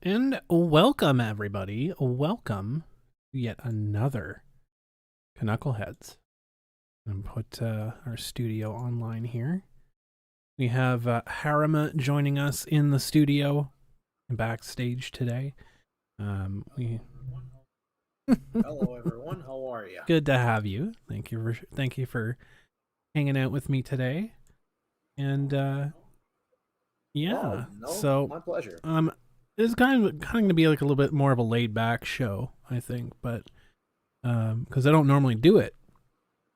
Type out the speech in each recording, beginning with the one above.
And welcome, everybody. Welcome to yet another Canuckleheads. And put our studio online here. We have Harima joining us in the studio backstage today. Hello, everyone. How are you? Good to have you. Thank you for hanging out with me today. And yeah, so my pleasure. It's kind of going to be like a little bit more of a laid back show, I think, but because I don't normally do it.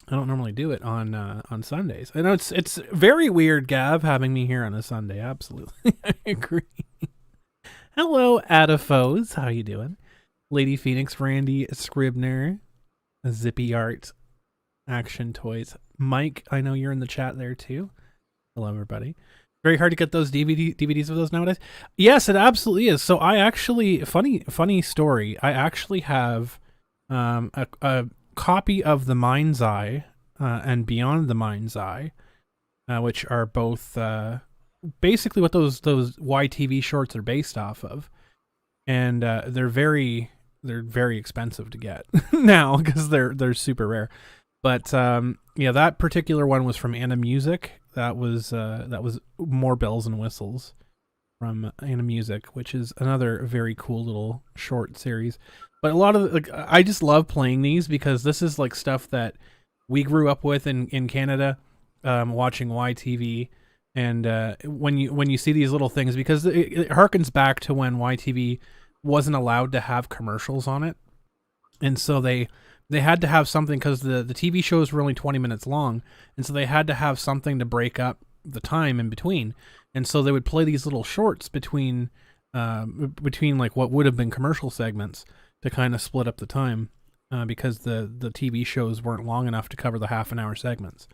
I don't normally do it on Sundays. I know it's very weird, Gav, having me here on a Sunday. Absolutely, I agree. Hello, Adafos. How you doing? Lady Phoenix, Randy Scribner, Zippy Art, Action Toys. Mike, I know you're in the chat there too. Hello, everybody. Very hard to get those DVDs of those nowadays. Yes, it absolutely is. So I actually, funny story. I actually have a copy of The Mind's Eye and Beyond the Mind's Eye, which are both basically what those YTV shorts are based off of, and they're very expensive to get now because they're super rare. But yeah, that particular one was from Anna Music. That was More Bells and Whistles from Anna Music, which is another very cool little short series. But a lot of I just love playing these because this is like stuff that we grew up with in Canada, watching YTV, and when you see these little things, because it harkens back to when YTV wasn't allowed to have commercials on it, and so they had to have something because the TV shows were only 20 minutes long, and so they had to have something to break up the time in between, and so they would play these little shorts between like what would have been commercial segments to kind of split up the time, because the TV shows weren't long enough to cover the half-an-hour segments.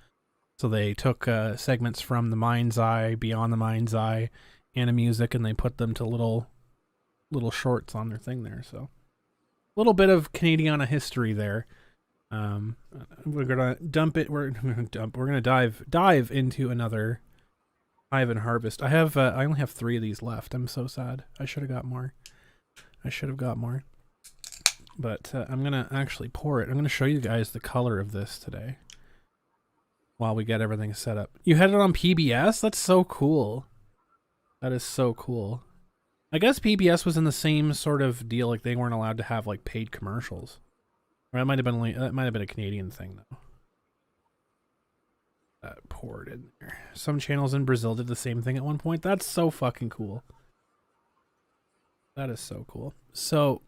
So they took segments from The Mind's Eye, Beyond the Mind's Eye, Anna Music, and they put them to little shorts on their thing there. So a little bit of Canadiana history there. We're gonna dump it. We're gonna dive into another Hive and Harvest. I only have 3 of these left. I'm so sad. I should have got more. But I'm gonna actually pour it. I'm gonna show you guys the color of this today while we get everything set up. You had it on PBS? That's so cool. That is so cool. I guess PBS was in the same sort of deal, like they weren't allowed to have like paid commercials. Or that might have been a Canadian thing though. record in there. Some channels in Brazil did the same thing at one point. That's so fucking cool. That is so cool. So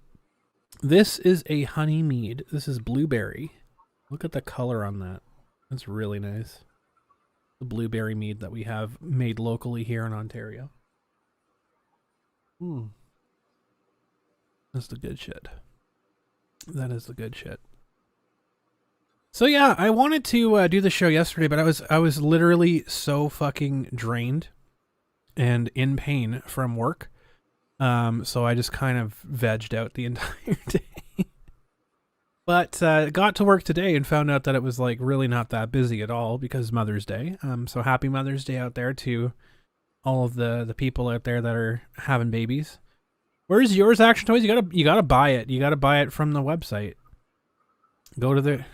this is a honey mead. This is blueberry. Look at the color on that. That's really nice. The blueberry mead that we have made locally here in Ontario. That's the good shit. That is the good shit. So yeah, I wanted to do the show yesterday, but I was literally so fucking drained and in pain from work. So I just kind of vegged out the entire day. But got to work today and found out that it was like really not that busy at all because Mother's Day. So happy Mother's Day out there to all of the people out there that are having babies. Where's yours, Action Toys? You gotta buy it. You gotta buy it from the website. Go to the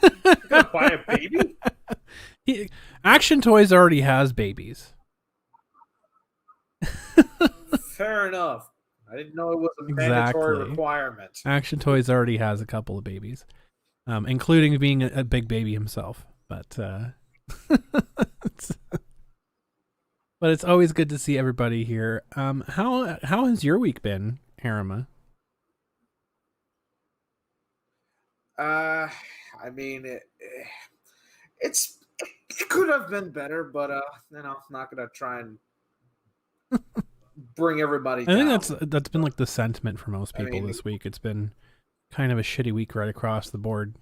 You gotta buy a baby? Action Toys already has babies. Fair enough. I didn't know it was a mandatory requirement. Action Toys already has a couple of babies, including being a big baby himself. But but it's always good to see everybody here. How has your week been, Harima? I mean, it could have been better, but I'm not gonna try and bring everybody down. I think that's been like the sentiment for most people this week. It's been kind of a shitty week right across the board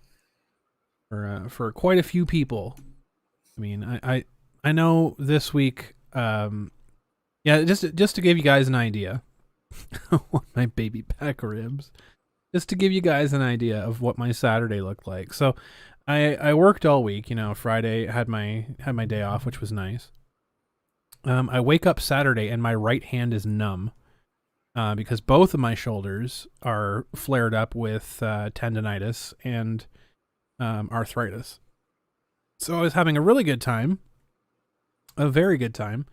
for quite a few people. I mean, I know this week. Yeah, just to give you guys an idea, my baby back ribs. Just to give you guys an idea of what my Saturday looked like. So, I worked all week. You know, Friday had my day off, which was nice. I wake up Saturday and my right hand is numb because both of my shoulders are flared up with tendonitis and arthritis. So I was having a really good time, a very good time.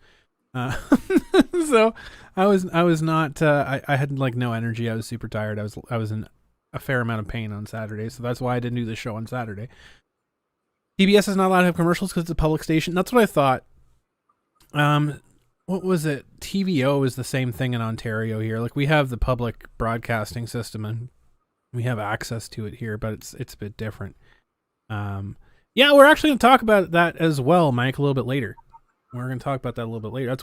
So I was not. I had like no energy. I was super tired. I was in a fair amount of pain on Saturday, so that's why I didn't do the show on Saturday. PBS is not allowed to have commercials because it's a public station. That's what I thought. What was it? TVO is the same thing in Ontario here. Like we have the public broadcasting system and we have access to it here, but it's a bit different. Yeah, we're actually going to talk about that as well, Mike, a little bit later. We're going to talk about that a little bit later.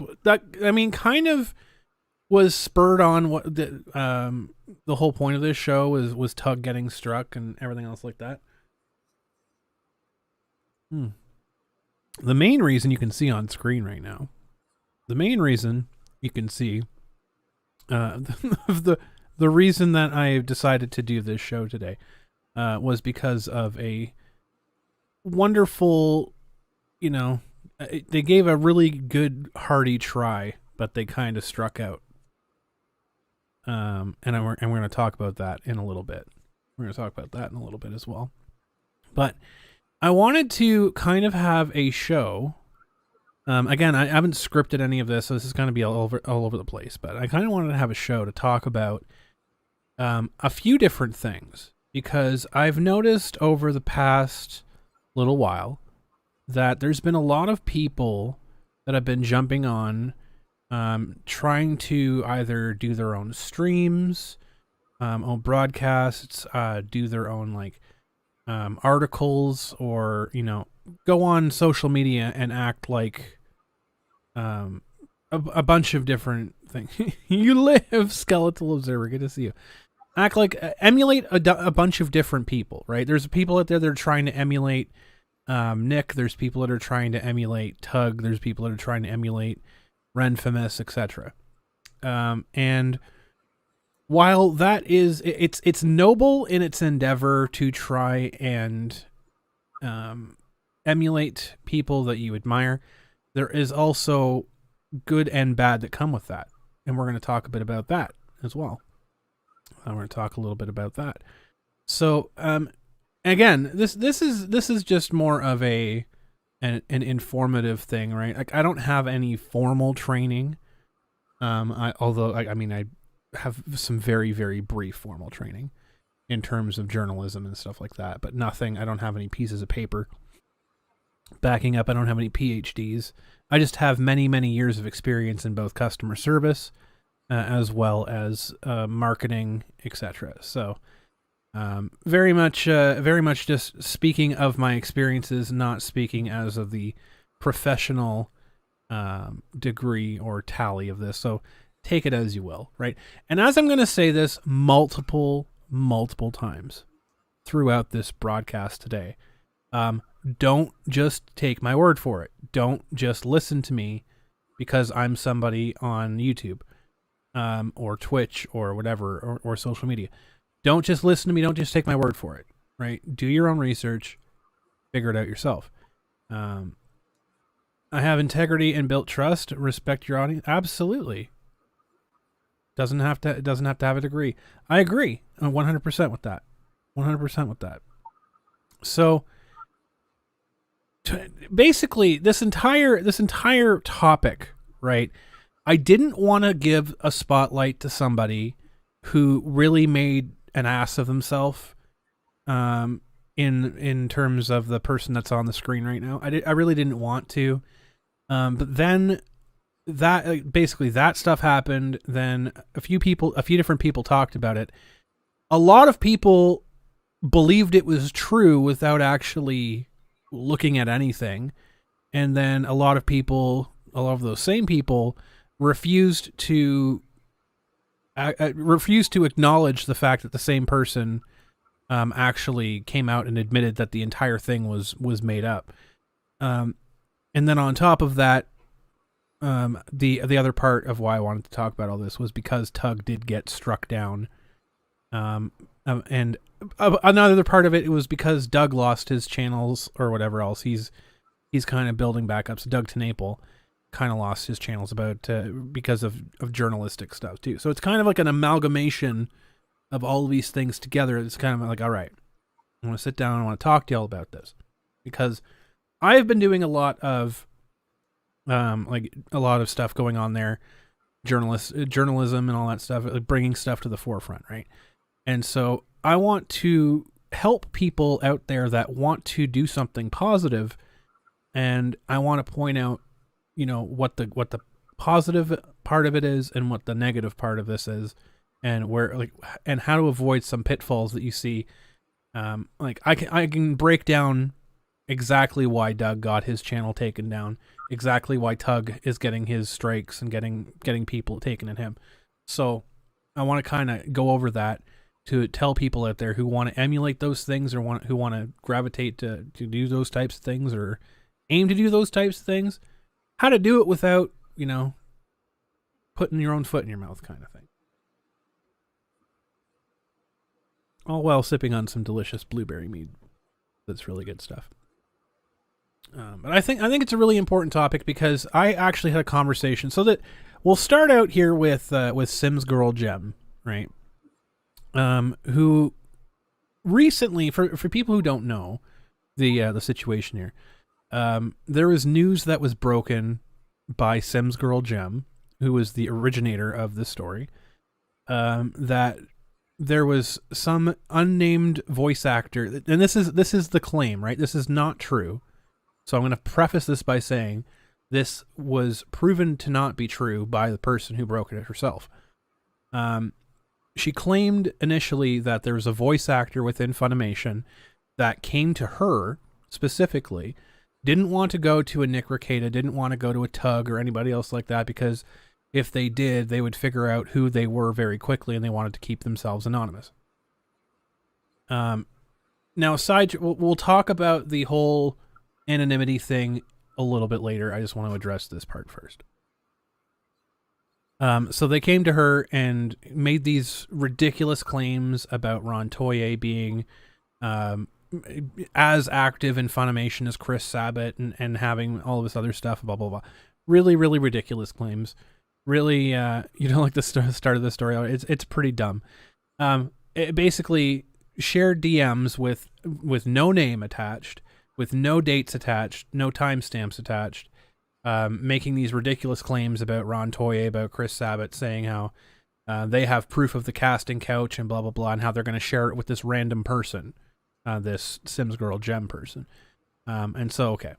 Kind of was spurred on what the whole point of this show was Tug getting struck and everything else like that. The main reason you can see on screen right now, the reason that I decided to do this show today was because of a wonderful, they gave a really good hearty try, but they kind of struck out. And we're going to talk about that in a little bit. We're going to talk about that in a little bit as well. But I wanted to kind of have a show. Again, I haven't scripted any of this, so this is going to be all over the place. But I kind of wanted to have a show to talk about a few different things, because I've noticed over the past little while that there's been a lot of people that have been jumping on, trying to either do their own streams, own broadcasts, do their own articles, or go on social media and act like a bunch of different things. You live, Skeletal Observer, good to see you. Act like emulate a bunch of different people, right? There's people out there that are trying to emulate Nick. There's people that are trying to emulate Tug. There's people that are trying to emulate Renfamous, etc. And while that is, it's noble in its endeavor to try and emulate people that you admire, there is also good and bad that come with that, and we're going to talk a bit about that as well. I'm going to talk a little bit about that. So, again, this is just more of an informative thing, right? Like, I don't have any formal training. I have some very, very brief formal training in terms of journalism and stuff like that, but nothing. I don't have any pieces of paper backing up. I don't have any PhDs. I just have many, many years of experience in both customer service as well as marketing, etc. So very much just speaking of my experiences, not speaking as of the professional degree or tally of this. So take it as you will, right? And as I'm going to say this multiple times throughout this broadcast today, don't just take my word for it. Don't just listen to me because I'm somebody on YouTube or Twitch or whatever, or social media. Don't just listen to me. Don't just take my word for it, right? Do your own research. Figure it out yourself. I have integrity and built trust. Respect your audience. Absolutely. Doesn't have to have a degree. I agree 100% with that. 100% with that. So basically, this entire topic, right? I didn't want to give a spotlight to somebody who really made an ass of himself in terms of the person that's on the screen right now. I really didn't want to. But then that stuff happened. Then a few different people talked about it. A lot of people believed it was true without actually looking at anything. And then a lot of those same people refused to acknowledge the fact that the same person actually came out and admitted that the entire thing was made up. And then on top of that, the other part of why I wanted to talk about all this was because Tug did get struck down. And another part of it was because Doug lost his channels or whatever else. He's kind of building back up. So Doug TeNapel kind of lost his channels because of journalistic stuff too. So it's kind of like an amalgamation of all of these things together. It's kind of like, all right, I want to sit down. I want to talk to y'all about this because I've been doing a lot of stuff going on there, journalism and all that stuff, like bringing stuff to the forefront, right? And so I want to help people out there that want to do something positive, and I want to point out, what the positive part of it is and what the negative part of this is, and and how to avoid some pitfalls that you see. I can break down exactly why Doug got his channel taken down, exactly why Tug is getting his strikes and getting people taken at him. So I want to kind of go over that to tell people out there who want to emulate those things or who want to gravitate to do those types of things or aim to do those types of things, how to do it without, putting your own foot in your mouth kind of thing. All while sipping on some delicious blueberry mead. That's really good stuff. But I think it's a really important topic because I actually had a conversation. So that we'll start out here with Sims Girl Gem, right? Who recently, for people who don't know the situation here, there was news that was broken by Sims Girl Gem, who was the originator of this story, that there was some unnamed voice actor, and this is the claim, right? This is not true. So I'm going to preface this by saying this was proven to not be true by the person who broke it herself. She claimed initially that there was a voice actor within Funimation that came to her specifically, didn't want to go to a Nick Rekieta, didn't want to go to a Tug or anybody else like that, because if they did, they would figure out who they were very quickly, and they wanted to keep themselves anonymous. Now, we'll talk about the whole anonymity thing a little bit later. I just want to address this part first. So they came to her and made these ridiculous claims about Ron Toye being as active in Funimation as Chris Sabat and having all of this other stuff, blah, blah, blah. Really, really ridiculous claims. Really, you don't like the start of the story. It's pretty dumb. It basically shared DMs with no name attached, with no dates attached, no timestamps attached, making these ridiculous claims about Ron Toye, about Chris Sabat, saying how they have proof of the casting couch and blah, blah, blah, and how they're going to share it with this random person, this Sims Girl Gem person. And so, okay.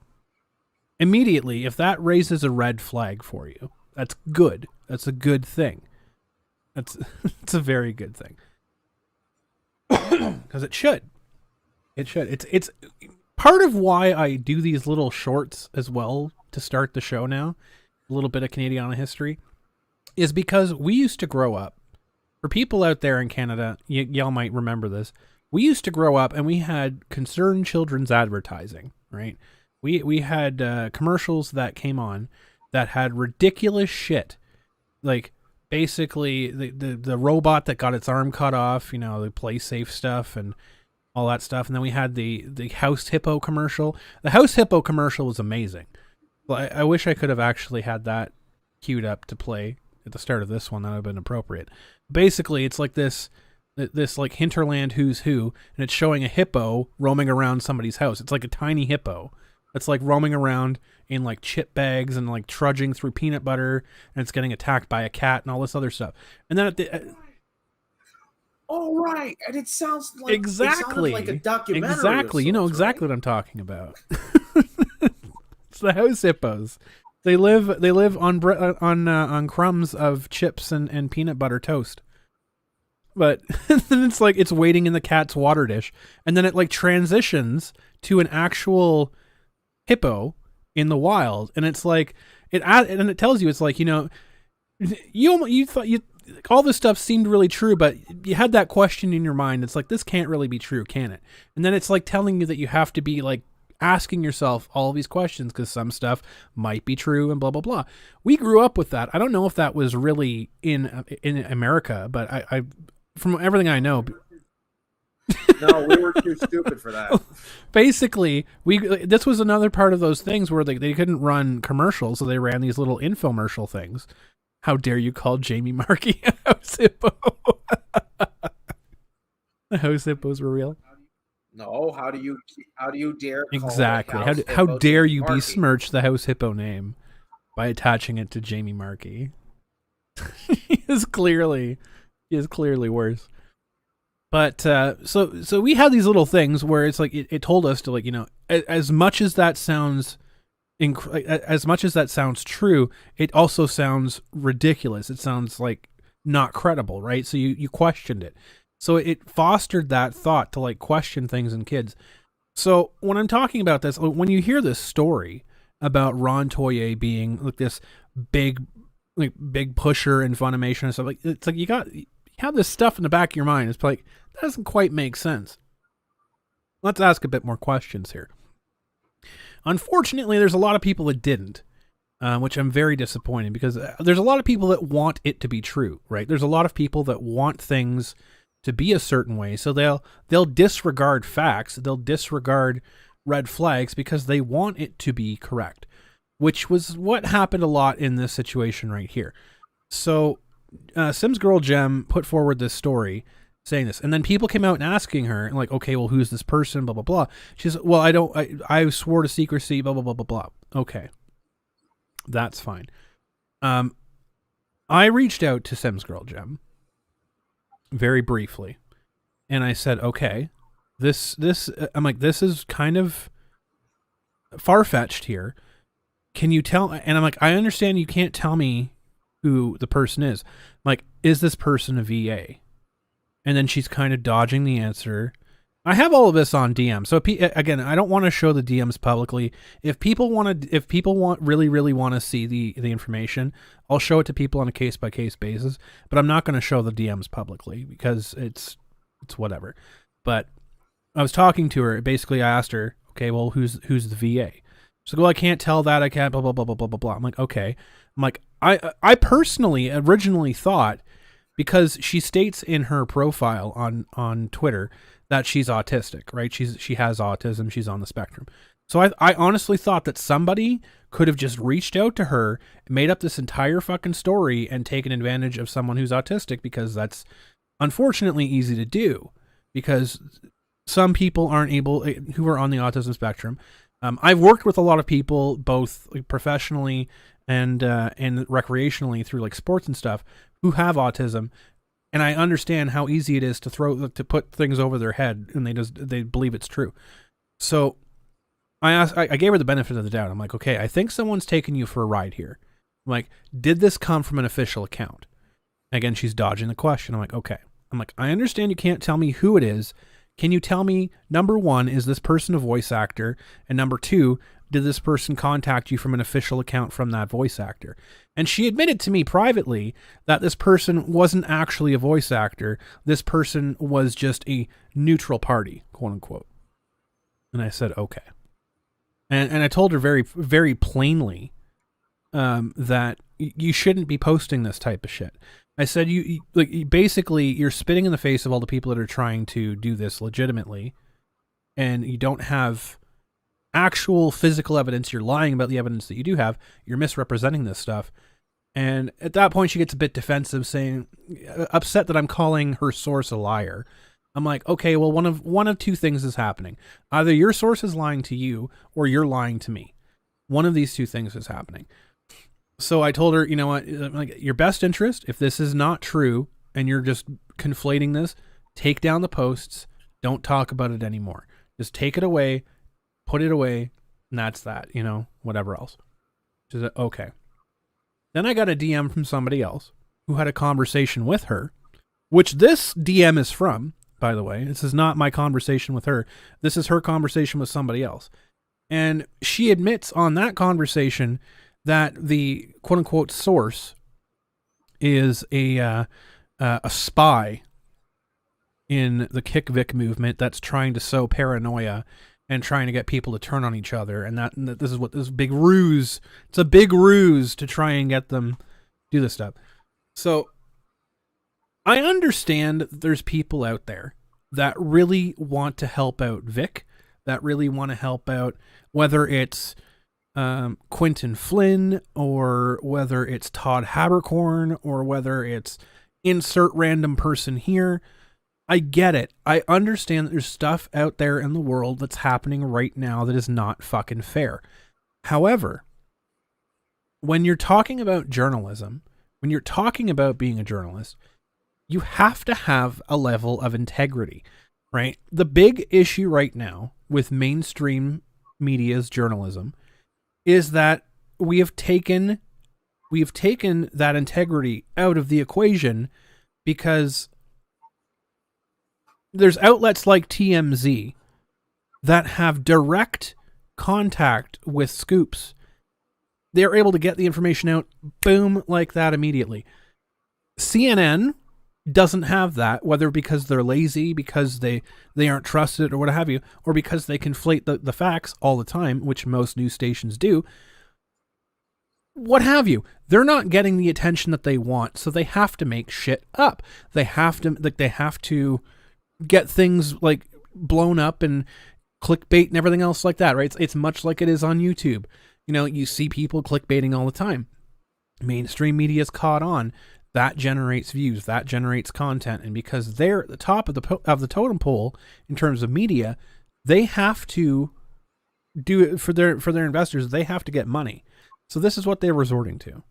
immediately, if that raises a red flag for you, that's good. That's a good thing. It's a very good thing. Because it should. It should. It's part of why I do these little shorts as well to start the show now. A little bit of Canadiana history is because we used to grow up. For people out there in Canada, y'all might remember this. We used to grow up and we had concerned children's advertising, right? We had commercials that came on that had ridiculous shit. Like, basically, the robot that got its arm cut off, you know, the play safe stuff and all that stuff. And then we had the House Hippo commercial. The House Hippo commercial was amazing. Well, I wish I could have actually had that queued up to play at the start of this one. That would have been appropriate. Basically, it's like this like hinterland who's who, and it's showing a hippo roaming around somebody's house. It's like a tiny hippo. It's like roaming around in like chip bags and like trudging through peanut butter, and it's getting attacked by a cat and all this other stuff. And then at the oh right, and it sounds like exactly like a documentary. Exactly, you know exactly what I'm talking about. It's the House Hippos. They live on crumbs of chips and peanut butter toast. But then it's like it's waiting in the cat's water dish, and then it like transitions to an actual hippo in the wild, and it's like it tells you, it's like, you know, you thought all this stuff seemed really true, but you had that question in your mind. It's like, this can't really be true, can it? And then it's like telling you that you have to be like asking yourself all these questions because some stuff might be true and blah blah blah. We grew up with that. I don't know if that was really in America, but I from everything I know. No, we were too stupid for that. Basically, this was another part of those things where they couldn't run commercials, so they ran these little infomercial things. How dare you call Jamie Markey a house hippo? The house hippos were real. No, how do you dare? Exactly. How dare you besmirch the house hippo name by attaching it to Jamie Markey? He is clearly worse. But so we had these little things where it's like it told us to, like, you know, as much as that sounds true, it also sounds ridiculous. It sounds like not credible, right? So you questioned it. So it fostered that thought to like question things in kids. So when I'm talking about this, when you hear this story about Ron Toye being like this big pusher in Funimation and stuff, like, it's like you have this stuff in the back of your mind. It's like, that doesn't quite make sense. Let's ask a bit more questions here. Unfortunately, there's a lot of people that didn't, which I'm very disappointed, because there's a lot of people that want it to be true, right? There's a lot of people that want things to be a certain way, so they'll disregard facts, they'll disregard red flags because they want it to be correct, which was what happened a lot in this situation right here. So Sims Girl Gem put forward this story saying this, and then people came out and asking her, like, okay, well, who's this person, blah blah blah. She's, well, I swore to secrecy, blah blah blah blah blah. Okay, that's fine. I reached out to Sims Girl Gem very briefly, and I said, okay, this I'm like, this is kind of far-fetched here. Can you tell? And I'm like, I understand you can't tell me who the person is. I'm like, is this person a VA? And then she's kind of dodging the answer. I have all of this on DM. So again, I don't want to show the DMs publicly. If people really want to see the information, I'll show it to people on a case by case basis. But I'm not going to show the DMs publicly because it's whatever. But I was talking to her. Basically, I asked her, okay, well, who's the VA? She's like, well, I can't tell that. I can't. Blah blah blah blah blah blah blah. I'm like, okay. I'm like, I personally originally thought, because she states in her profile on Twitter that she's autistic, right? She has autism. She's on the spectrum. So I honestly thought that somebody could have just reached out to her, made up this entire fucking story, and taken advantage of someone who's autistic, because that's unfortunately easy to do, because some people aren't able, who are on the autism spectrum. I've worked with a lot of people, both professionally and recreationally through like sports and stuff, who have autism, and I understand how easy it is to put things over their head, and they believe it's true. So I gave her the benefit of the doubt. I'm like, okay, I think someone's taken you for a ride here. I'm like, did this come from an official account? Again, she's dodging the question. I'm like, okay. I'm like, I understand you can't tell me who it is. Can you tell me, number one, is this person a voice actor? And number two, did this person contact you from an official account from that voice actor? And she admitted to me privately that this person wasn't actually a voice actor. This person was just a neutral party, quote unquote. And I said, okay. And I told her very, very plainly that you shouldn't be posting this type of shit. I said, basically, you're spitting in the face of all the people that are trying to do this legitimately, and you don't have actual physical evidence. You're lying about the evidence that you do have. You're misrepresenting this stuff. And at that point, she gets a bit defensive, upset that I'm calling her source a liar. I'm like, okay, well, one of two things is happening. Either your source is lying to you, or you're lying to me. One of these two things is happening. So I told her, you know what, like, your best interest, if this is not true and you're just conflating this, take down the posts. Don't talk about it anymore. Just take it away, put it away, and that's that, whatever else. She said, okay. Then I got a DM from somebody else who had a conversation with her, which this DM is from, by the way. This is not my conversation with her. This is her conversation with somebody else. And she admits on that conversation that the quote-unquote source is a spy in the Kick Vic movement that's trying to sow paranoia and trying to get people to turn on each other, and that this is big ruse. It's a big ruse to try and get them do this stuff. So I understand that there's people out there that really want to help out Vic, that really want to help out, whether it's Quentin Flynn, or whether it's Todd Habercorn, or whether it's insert random person here. I get it. I understand that there's stuff out there in the world that's happening right now that is not fucking fair. However, when you're talking about journalism, when you're talking about being a journalist, you have to have a level of integrity, right? The big issue right now with mainstream media's journalism is that we have taken that integrity out of the equation, because there's outlets like TMZ that have direct contact with scoops. They're able to get the information out, boom, like that immediately. CNN doesn't have that, whether because they're lazy, because they aren't trusted, or what have you, or because they conflate the facts all the time, which most news stations do. What have you. They're not getting the attention that they want, so they have to make shit up. They have to get things like blown up and clickbait and everything else like that, right? It's much like it is on YouTube. You see people clickbaiting all the time. Mainstream media's caught on. That generates views. That generates content. And because they're at the top of the totem pole in terms of media, they have to do it for their investors. They have to get money. So this is what they're resorting to.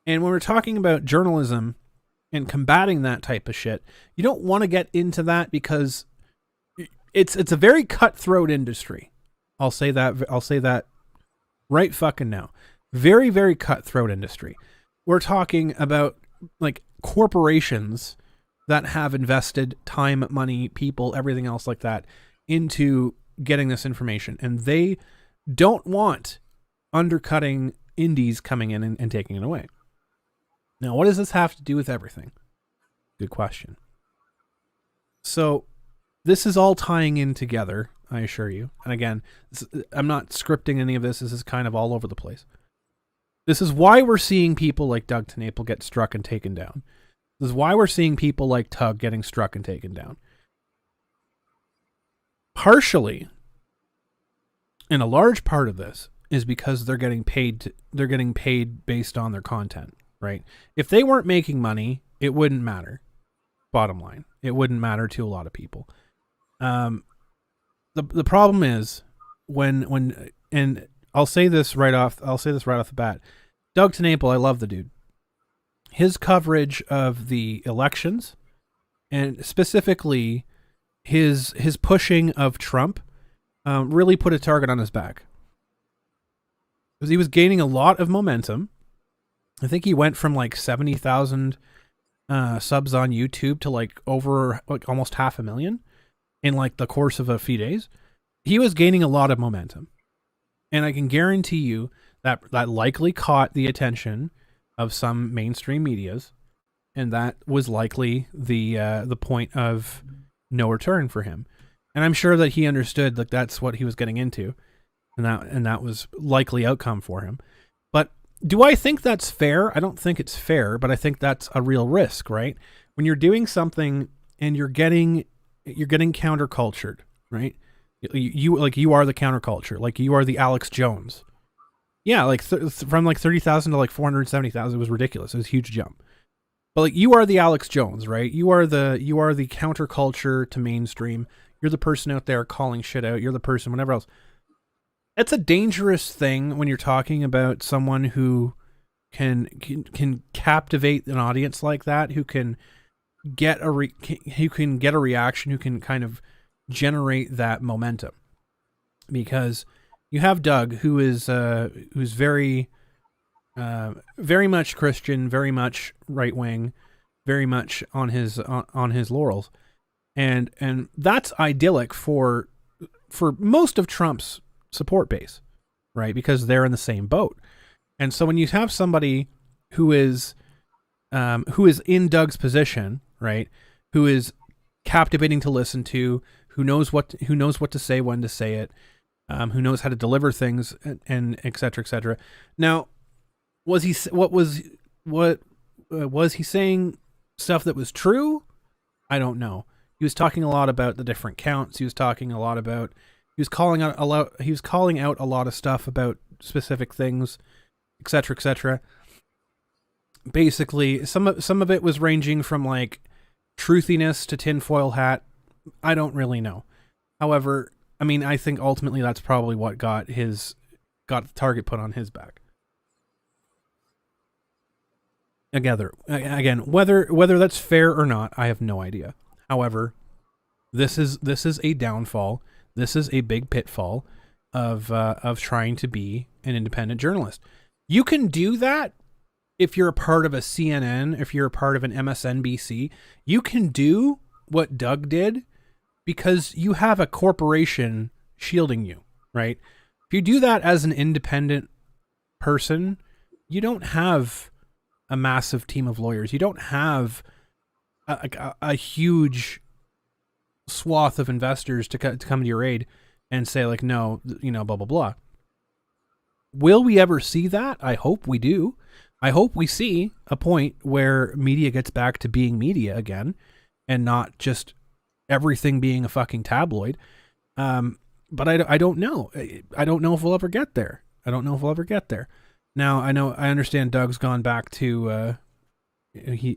And when we're talking about journalism and combating that type of shit, you don't want to get into that, because it's a very cutthroat industry. I'll say that right fucking now. Very, very cutthroat industry. We're talking about like corporations that have invested time, money, people, everything else like that into getting this information, and they don't want undercutting indies coming in and taking it away. Now, what does this have to do with everything? Good question. So this is all tying in together, I assure you. And again, I'm not scripting any of this. This is kind of all over the place. This is why we're seeing people like Doug TeNapel get struck and taken down. This is why we're seeing people like Tug getting struck and taken down. Partially, and a large part of this, is because they're getting paid based on their content, right? If they weren't making money, it wouldn't matter. Bottom line, it wouldn't matter to a lot of people. The problem is when and I'll say this right off the bat. Doug TeNapel, I love the dude. His coverage of the elections, and specifically his pushing of Trump, really put a target on his back. Because he was gaining a lot of momentum. I think he went from like 70,000 subs on YouTube to like over like almost 500,000 in like the course of a few days. He was gaining a lot of momentum. And I can guarantee you that that likely caught the attention of some mainstream medias, and that was likely the point of no return for him. And I'm sure that he understood that that's what he was getting into, and that was likely outcome for him. But do I think that's fair? I don't think it's fair, but I think that's a real risk, right? When you're doing something and you're getting countercultured, right? You are the counterculture, like you are the Alex Jones. Yeah, like from like 30,000 to like 470,000 was ridiculous. It was a huge jump. But like you are the Alex Jones, right? You are the counterculture to mainstream. You're the person out there calling shit out. You're the person, whatever else. That's a dangerous thing when you're talking about someone who can captivate an audience like that, who can get a reaction, who can kind of generate that momentum. Because you have Doug, who is who's very much Christian, very much right wing, very much on his laurels, and that's idyllic for most of Trump's support base, right? Because they're in the same boat. And so when you have somebody who is in Doug's position, right, who is captivating to listen to, who knows what to say, when to say it, who knows how to deliver things, and et cetera, et cetera. Now, was he saying stuff that was true? I don't know. He was talking a lot about the different counts. He was talking a lot about, he was calling out a lot of stuff about specific things, et cetera, et cetera. Basically, some of it was ranging from like truthiness to tinfoil hat. I don't really know. However, I mean, I think ultimately that's probably what got the target put on his back. Again, whether that's fair or not, I have no idea. However, this is a downfall. This is a big pitfall of trying to be an independent journalist. You can do that if you're a part of a CNN, if you're a part of an MSNBC. You can do what Doug did because you have a corporation shielding you, right? If you do that as an independent person, you don't have a massive team of lawyers. You don't have a huge swath of investors to come to your aid and say like, no, blah, blah, blah. Will we ever see that? I hope we do. I hope we see a point where media gets back to being media again and not just everything being a fucking tabloid. But I don't know. I don't know if we'll ever get there. Now, I understand Doug's gone back to,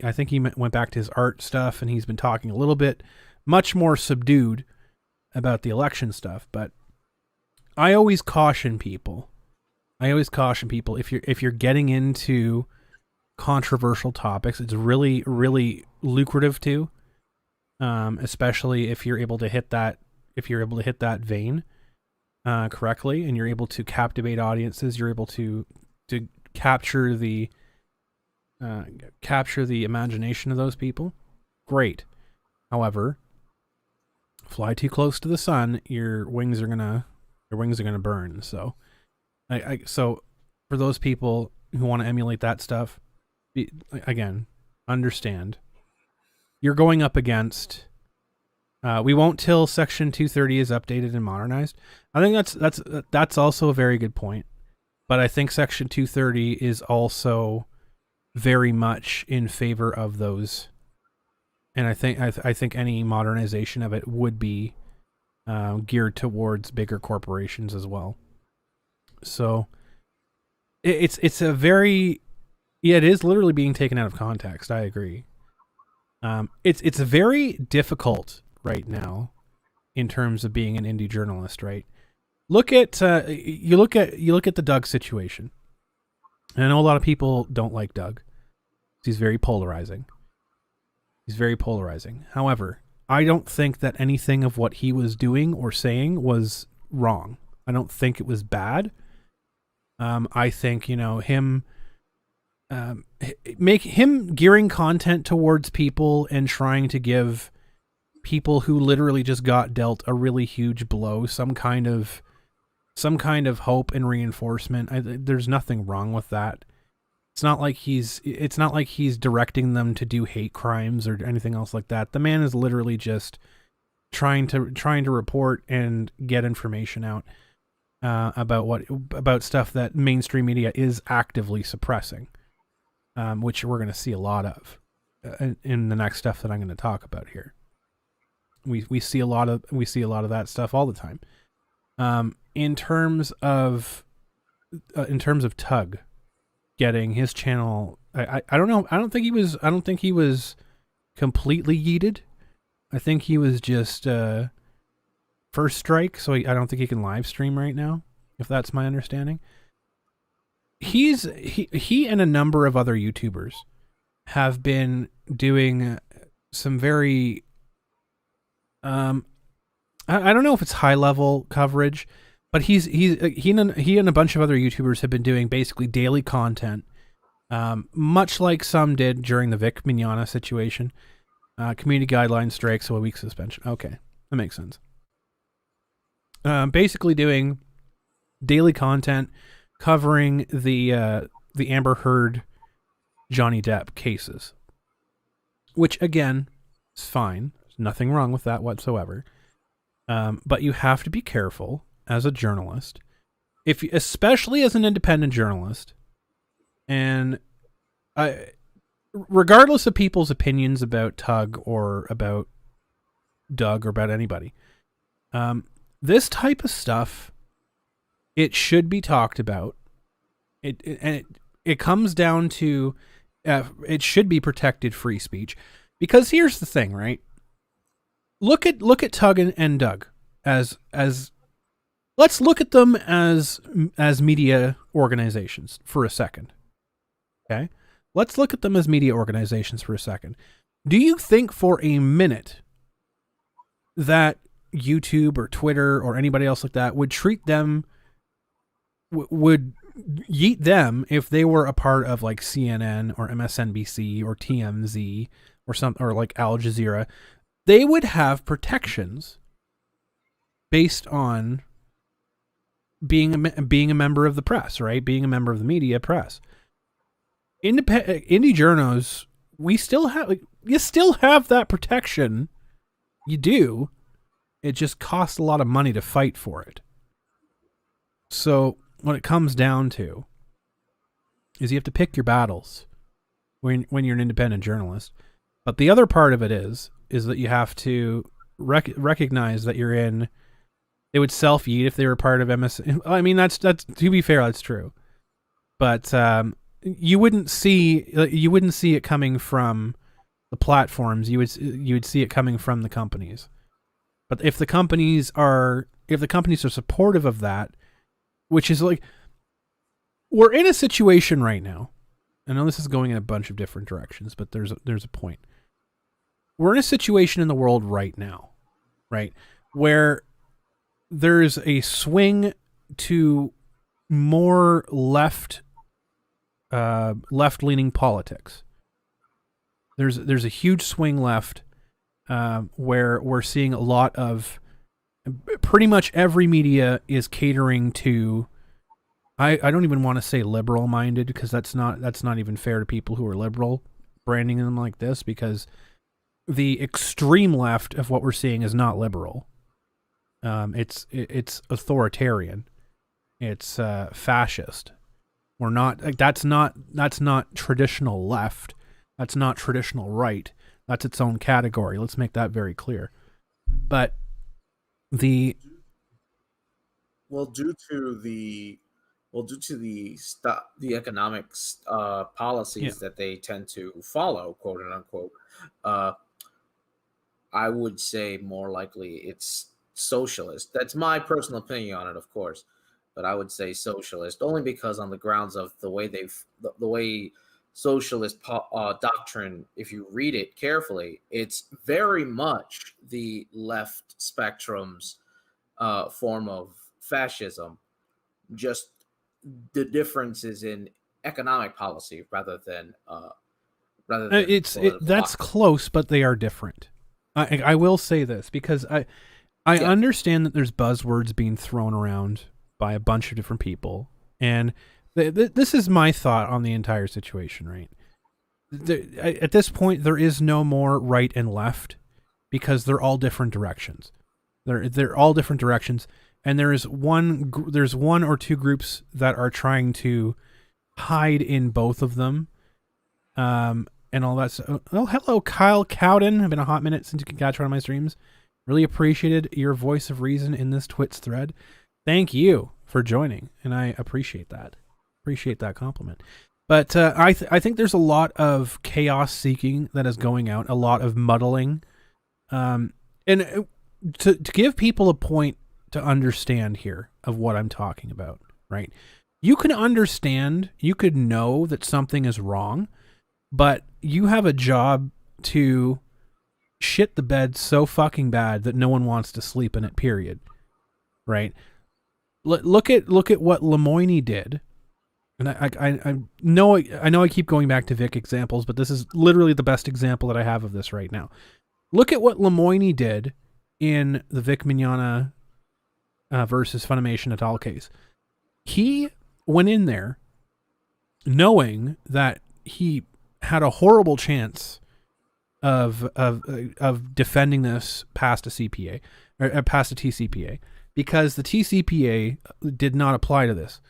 I think he went back to his art stuff, and he's been talking a little bit much more subdued about the election stuff. But I always caution people. If you're getting into controversial topics, it's really, really lucrative too. Especially if you're able to hit that vein correctly, and you're able to captivate audiences, you're able to capture the imagination of those people. Great. However, fly too close to the sun, your wings are gonna burn. So, so for those people who want to emulate that stuff, again, understand you're going up against. We won't till Section 230 is updated and modernized. I think that's also a very good point. But I think Section 230 is also very much in favor of those, and I think any modernization of it would be geared towards bigger corporations as well. So it's a very, it is literally being taken out of context. I agree. It's very difficult right now in terms of being an indie journalist, right? Look at you look at the Doug situation. And I know a lot of people don't like Doug. He's very polarizing. However, I don't think that anything of what he was doing or saying was wrong. I don't think it was bad. I think, him make him gearing content towards people and trying to give people who literally just got dealt a really huge blow some kind of hope and reinforcement. There's nothing wrong with that. It's not like he's directing them to do hate crimes or anything else like that. The man is literally just trying to report and get information out about stuff that mainstream media is actively suppressing, which we're going to see a lot of in the next stuff that I'm going to talk about here. We see a lot of that stuff all the time. In terms of Tug getting his channel, I don't know. I don't think he was completely yeeted. I think he was just first strike. So I don't think he can live stream right now, if that's my understanding. He and a number of other YouTubers have been doing some very I don't know if it's high level coverage, but he and a bunch of other YouTubers have been doing basically daily content, much like some did during the Vic Mignogna situation. Community guidelines strike, so a week suspension. Okay, that makes sense. Basically doing daily content covering the Amber Heard Johnny Depp cases, which again is fine. There's nothing wrong with that whatsoever. But you have to be careful as a journalist, especially as an independent journalist, and regardless of people's opinions about Tug or about Doug or about anybody, this type of stuff, it should be talked about. It comes down to it should be protected free speech, because here's the thing, right? Look at Tug and Doug as let's look at them as media organizations for a second. Okay? Let's look at them as media organizations for a second. Do you think for a minute that YouTube or Twitter or anybody else like that would treat them, would yeet them if they were a part of like CNN or MSNBC or TMZ or like Al Jazeera? They would have protections based on being a member of the press, right? Being a member of the media press. Indie journos, you still have that protection. You do. It just costs a lot of money to fight for it. So what it comes down to is you have to pick your battles when you're an independent journalist. But the other part of it is that you have to recognize that you're in. They would self-yeet if they were part of MS. I mean, that's to be fair, that's true. But you wouldn't see it coming from the platforms. You would see it coming from the companies. But if the companies are supportive of that, which is like, we're in a situation right now. I know this is going in a bunch of different directions, but there's a point. We're in a situation in the world right now, right, where there's a swing to more left-leaning politics. There's a huge swing left, where we're seeing a lot of, pretty much every media is catering to, I don't even want to say liberal minded, because that's not even fair to people who are liberal, branding them like this, because the extreme left of what we're seeing is not liberal. It's authoritarian. It's fascist. We're not like, that's not traditional left. That's not traditional right. That's its own category. Let's make that very clear. But due to the economic policies that they tend to follow, quote unquote, I would say more likely it's socialist. That's my personal opinion on it, of course, but I would say socialist, only because on the grounds of the way socialist doctrine, if you read it carefully, it's very much the left spectrum's form of fascism. Just the differences in economic policy rather than That's close, but they are different. I will say this because I understand that there's buzzwords being thrown around by a bunch of different people, and this is my thought on the entire situation. Right, at this point, there is no more right and left because they're all different directions. They're all different directions, and there's one or two groups that are trying to hide in both of them. And all that. Oh, hello, Kyle Cowden. It's been a hot minute since you can catch one of my streams. Really appreciated your voice of reason in this Twitch thread. Thank you for joining, and I appreciate that. Appreciate that compliment. But I think there's a lot of chaos seeking that is going out, a lot of muddling. And to give people a point to understand here of what I'm talking about, right? You can understand, you could know that something is wrong, but you have a job to shit the bed so fucking bad that no one wants to sleep in it, period. Right? Look at what Lemoyne did. And I know I keep going back to Vic examples, but this is literally the best example that I have of this right now. Look at what Lemoyne did in the Vic Mignogna versus Funimation et al. Case. He went in there knowing that he had a horrible chance of defending this past a CPA or past a TCPA, because the TCPA did not apply to this.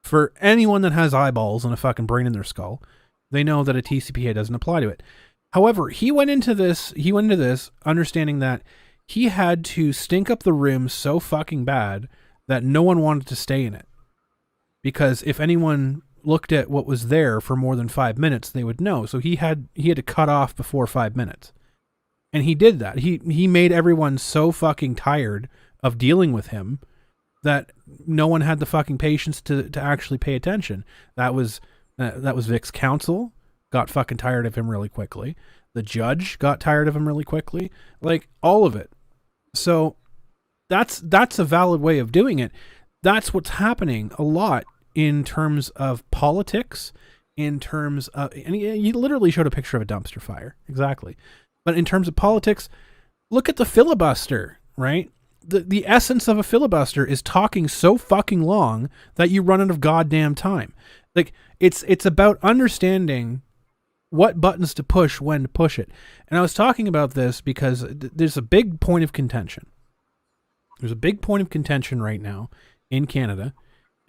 For anyone that has eyeballs and a fucking brain in their skull, they know that a TCPA doesn't apply to it. However, he went into this understanding that he had to stink up the room so fucking bad that no one wanted to stay in it. Because if anyone looked at what was there for more than 5 minutes, they would know. So he had to cut off before 5 minutes. And he did that. He made everyone so fucking tired of dealing with him that no one had the fucking patience to actually pay attention. That was Vic's counsel got fucking tired of him really quickly. The judge got tired of him really quickly. Like, all of it. So that's a valid way of doing it. That's what's happening a lot in terms of politics, in terms of, and he literally showed a picture of a dumpster fire. Exactly. But in terms of politics, look at the filibuster, right? The essence of a filibuster is talking so fucking long that you run out of goddamn time. Like, it's about understanding what buttons to push when to push it. And I was talking about this because there's a big point of contention. There's a big point of contention right now in Canada,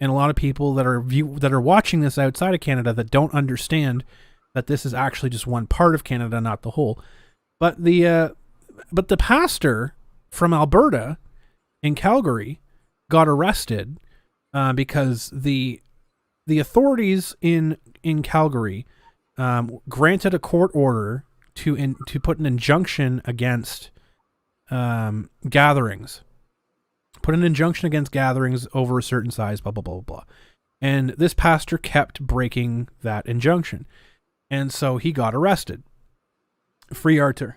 and a lot of people that are watching this outside of Canada that don't understand that this is actually just one part of Canada, not the whole. But the pastor from Alberta in Calgary got arrested because the authorities in Calgary granted a court order to put an injunction against gatherings. Put an injunction against gatherings over a certain size, blah, blah, blah, blah. And this pastor kept breaking that injunction. And so he got arrested. Free Arthur.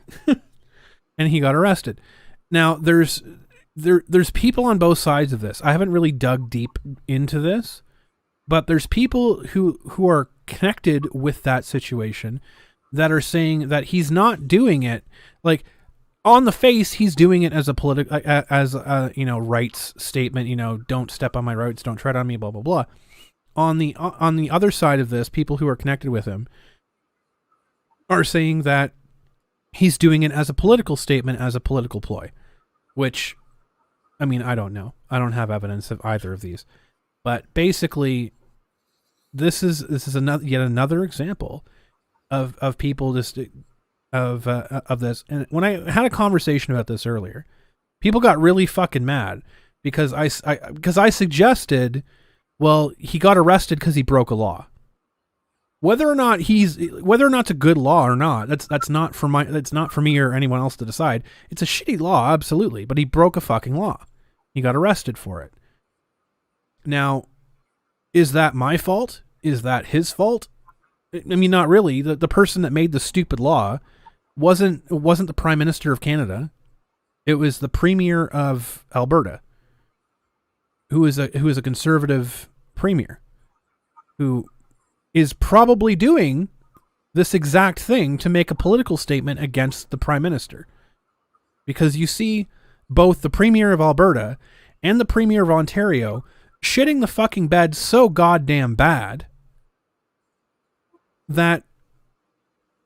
And he got arrested. Now, there's people on both sides of this. I haven't really dug deep into this, but there's people who are connected with that situation that are saying that he's not doing it. Like, on the face, he's doing it as a rights statement. Don't step on my rights, don't tread on me, blah blah blah. On the other side of this, people who are connected with him are saying that he's doing it as a political statement, as a political ploy. Which, I mean, I don't know. I don't have evidence of either of these. But basically, this is yet another example of people just. Of this. And when I had a conversation about this earlier, people got really fucking mad because I suggested, well, he got arrested because he broke a law. Whether or not it's a good law or not, that's not for me or anyone else to decide. It's a shitty law, absolutely, but he broke a fucking law. He got arrested for it. Now, is that my fault? Is that his fault? I mean, not really. The person that made the stupid law wasn't the Prime Minister of Canada. It was the Premier of Alberta. who is a conservative premier, who is probably doing this exact thing to make a political statement against the prime minister. Because you see both the premier of Alberta and the premier of Ontario shitting the fucking bed so goddamn bad that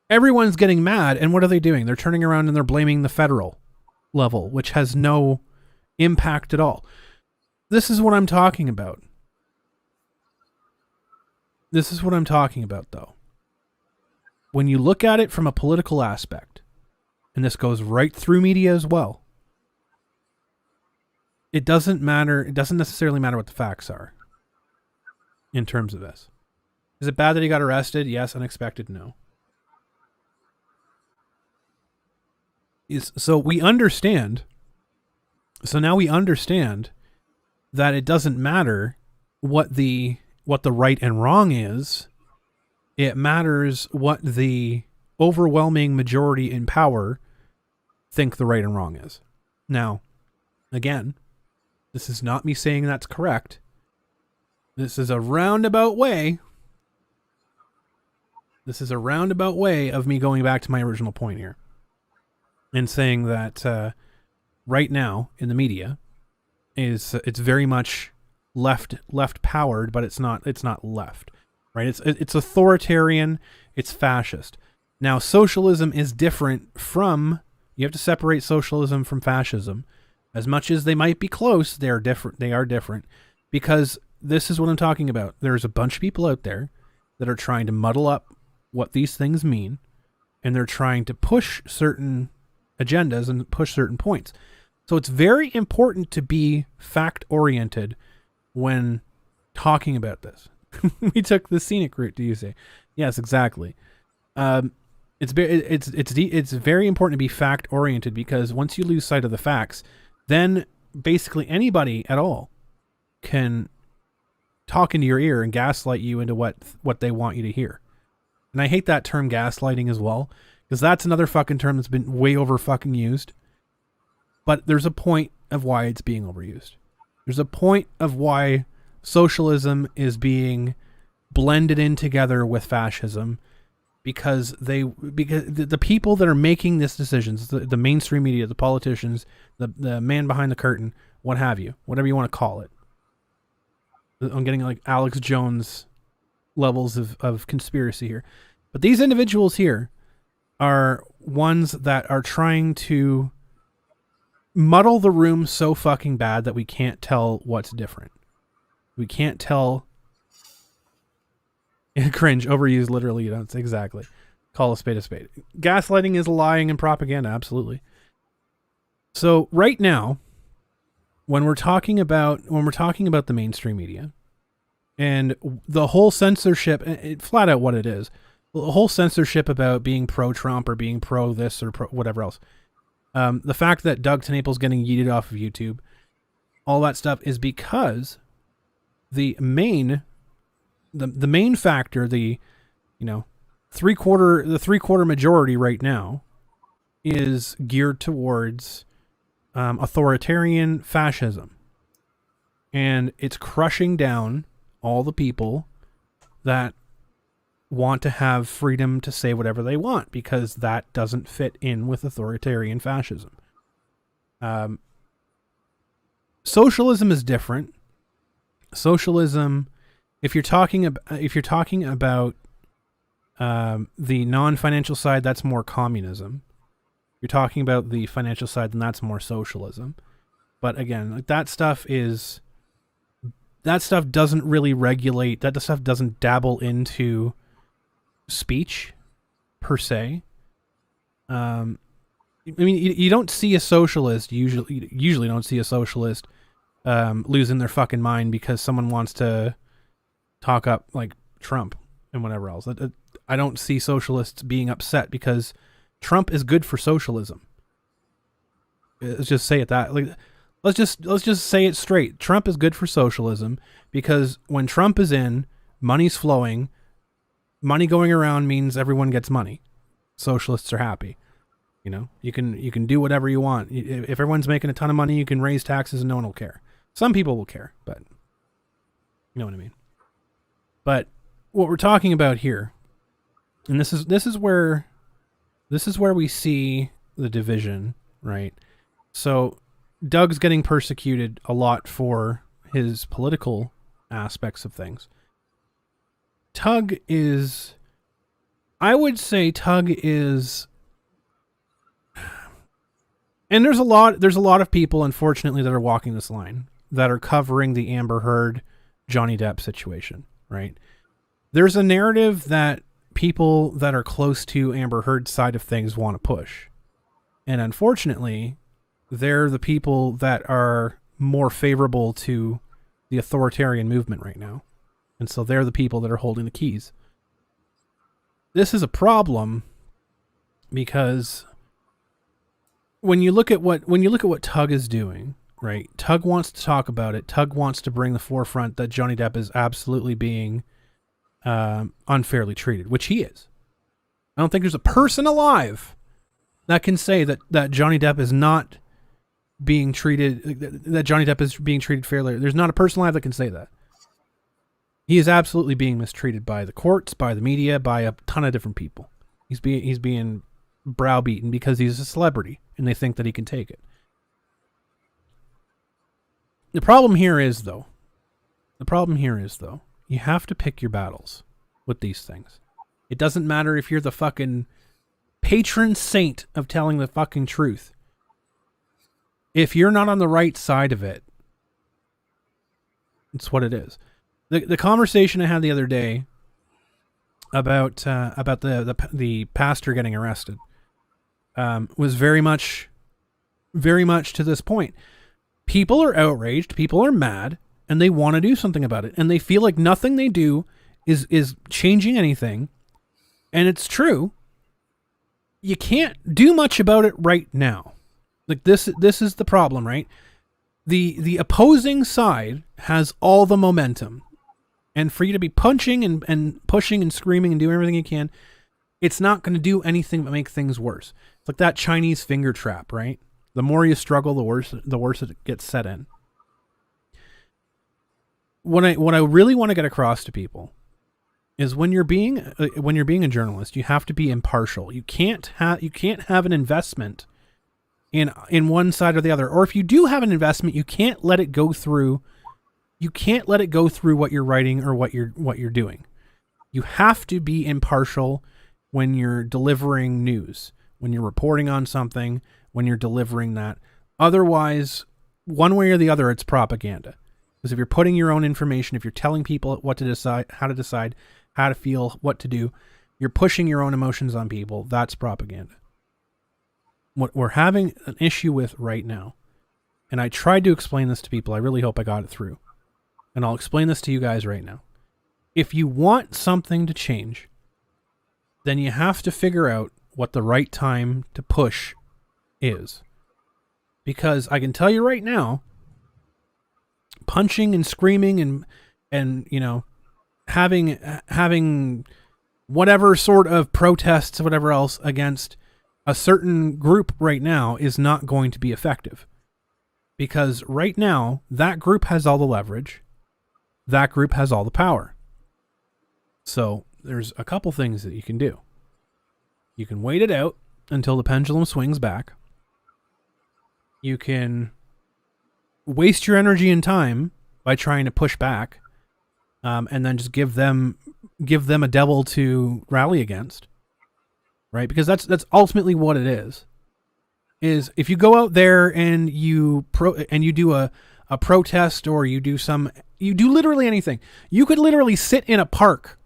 everyone's getting mad. And what are they doing? They're turning around and they're blaming the federal level, which has no impact at all. This is what I'm talking about. This is what I'm talking about, though. When you look at it from a political aspect, and this goes right through media as well, it doesn't matter. It doesn't necessarily matter what the facts are in terms of this. Is it bad that he got arrested? Yes. Unexpected? No. So we understand. So now we understand that it doesn't matter what the right and wrong is. It matters what the overwhelming majority in power think the right and wrong is. Now, again, this is not me saying that's correct. This is a roundabout way. This is a roundabout way of me going back to my original point here and saying that right now in the media it's very much left powered, but it's not left, right? It's authoritarian, it's fascist. Now, socialism is different from, you have to separate socialism from fascism. As much as they might be close, they are different because this is what I'm talking about. There's a bunch of people out there that are trying to muddle up what these things mean, and they're trying to push certain agendas and push certain points. So it's very important to be fact-oriented when talking about this. We took the scenic route, do you say? Yes, exactly. It's very important to be fact-oriented, because once you lose sight of the facts, then basically anybody at all can talk into your ear and gaslight you into what they want you to hear. And I hate that term gaslighting as well, because that's another fucking term that's been way over fucking used. But there's a point of why it's being overused. There's a point of why socialism is being blended in together with fascism, because the people that are making these decisions, the mainstream media, the politicians, the man behind the curtain, what have you, whatever you want to call it. I'm getting like Alex Jones levels of conspiracy here. But these individuals here are ones that are trying to muddle the room so fucking bad that we can't tell what's different. We can't tell. Cringe, overused, literally, you don't. Exactly. Call a spade a spade. Gaslighting is lying and propaganda, absolutely. So right now, when we're talking about the mainstream media and the whole censorship, flat out what it is, the whole censorship about being pro-Trump or being pro this or pro whatever else, the fact that Doug TenNapel's getting yeeted off of YouTube, all that stuff is because the main factor, the three-quarter majority right now is geared towards authoritarian fascism, and it's crushing down all the people that want to have freedom to say whatever they want, because that doesn't fit in with authoritarian fascism. Socialism is different. Socialism, if you're talking about the non-financial side, that's more communism. If you're talking about the financial side, then that's more socialism. But again, like that stuff doesn't really regulate. That stuff doesn't dabble into speech per se. I mean, you don't see a socialist usually don't see a socialist losing their fucking mind because someone wants to talk up like Trump and whatever else. I don't see socialists being upset because Trump is good for socialism. Let's just say it that. Like, let's just say it straight. Trump is good for socialism because when Trump is in, money's flowing. Money going around means everyone gets money. Socialists are happy. You can do whatever you want. If everyone's making a ton of money, you can raise taxes and no one will care. Some people will care, but you know what I mean. But what we're talking about here, and this is where we see the division, right? So Doug's getting persecuted a lot for his political aspects of things. I would say Tug is, and there's a lot of people, unfortunately, that are walking this line, that are covering the Amber Heard, Johnny Depp situation, right? There's a narrative that people that are close to Amber Heard's side of things want to push. And unfortunately, they're the people that are more favorable to the authoritarian movement right now. And so they're the people that are holding the keys. This is a problem because when you look at what Tug is doing, right? Tug wants to talk about it. Tug wants to bring the forefront that Johnny Depp is absolutely being unfairly treated, which he is. I don't think there's a person alive that can say that Johnny Depp is not being treated, that Johnny Depp is being treated fairly. There's not a person alive that can say that. He is absolutely being mistreated by the courts, by the media, by a ton of different people. He's being browbeaten because he's a celebrity and they think that he can take it. The problem here is though, you have to pick your battles with these things. It doesn't matter if you're the fucking patron saint of telling the fucking truth. If you're not on the right side of it, it's what it is. The conversation I had the other day about the pastor getting arrested was very much to this point. People are outraged, people are mad, and they want to do something about it, and they feel like nothing they do is changing anything. And it's true. You can't do much about it right now. Like this is the problem, right? The opposing side has all the momentum. And for you to be punching and pushing and screaming and doing everything you can, it's not going to do anything but make things worse. It's like that Chinese finger trap, right? The more you struggle, the worse it gets set in. What I really want to get across to people is when you're being a journalist, you have to be impartial. You can't have an investment in one side or the other. Or if you do have an investment, you can't let it go through. You can't let it go through what you're writing or what you're doing. You have to be impartial when you're delivering news, when you're reporting on something, when you're delivering that. Otherwise, one way or the other, it's propaganda. Because if you're putting your own information, if you're telling people what to decide, how to feel, what to do, you're pushing your own emotions on people. That's propaganda. What we're having an issue with right now, and I tried to explain this to people. I really hope I got it through. And I'll explain this to you guys right now. If you want something to change, then you have to figure out what the right time to push is. Because I can tell you right now, punching and screaming and you know, having whatever sort of protests or whatever else against a certain group right now is not going to be effective. Because right now, that group has all the leverage. That group has all the power. So there's a couple things that you can do. You can wait it out until the pendulum swings back. You can waste your energy and time by trying to push back, and then just give them a devil to rally against, right? Because that's ultimately what it is. Is if you go out there and you do a protest, or you do literally anything. You could literally sit in a park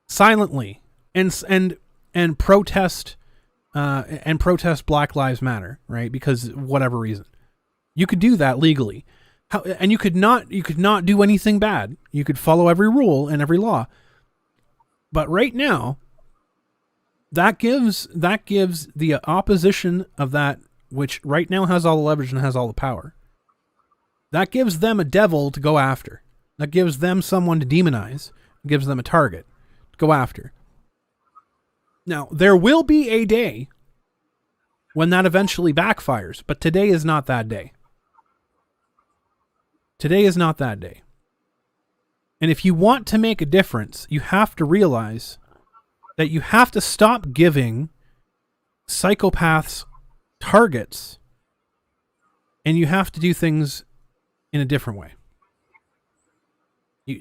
silently and protest Black Lives Matter, right? Because whatever reason, you could do that legally. And you could not do anything bad. You could follow every rule and every law. But right now, that gives the opposition of that, which right now has all the leverage and has all the power, that gives them a devil to go after. That gives them someone to demonize. It gives them a target to go after. Now, there will be a day when that eventually backfires, but today is not that day. Today is not that day. And if you want to make a difference, you have to realize that you have to stop giving psychopaths targets, and you have to do things in a different way.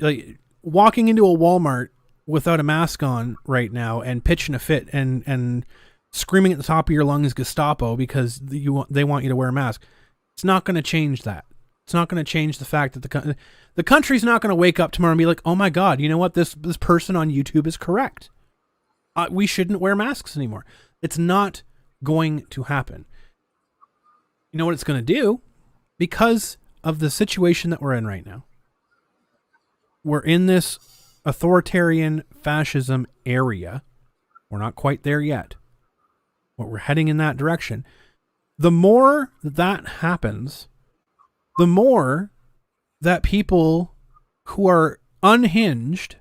Like walking into a Walmart without a mask on right now and pitching a fit and screaming at the top of your lungs Gestapo because they want you to wear a mask. It's not going to change that. It's not going to change the fact that the country's not going to wake up tomorrow and be like, oh my God, you know what? This person on YouTube is correct. We shouldn't wear masks anymore. It's not going to happen. You know what it's going to do? Because of the situation that we're in right now. We're in this authoritarian fascism area. We're not quite there yet, but we're heading in that direction. The more that happens, the more that people who are unhinged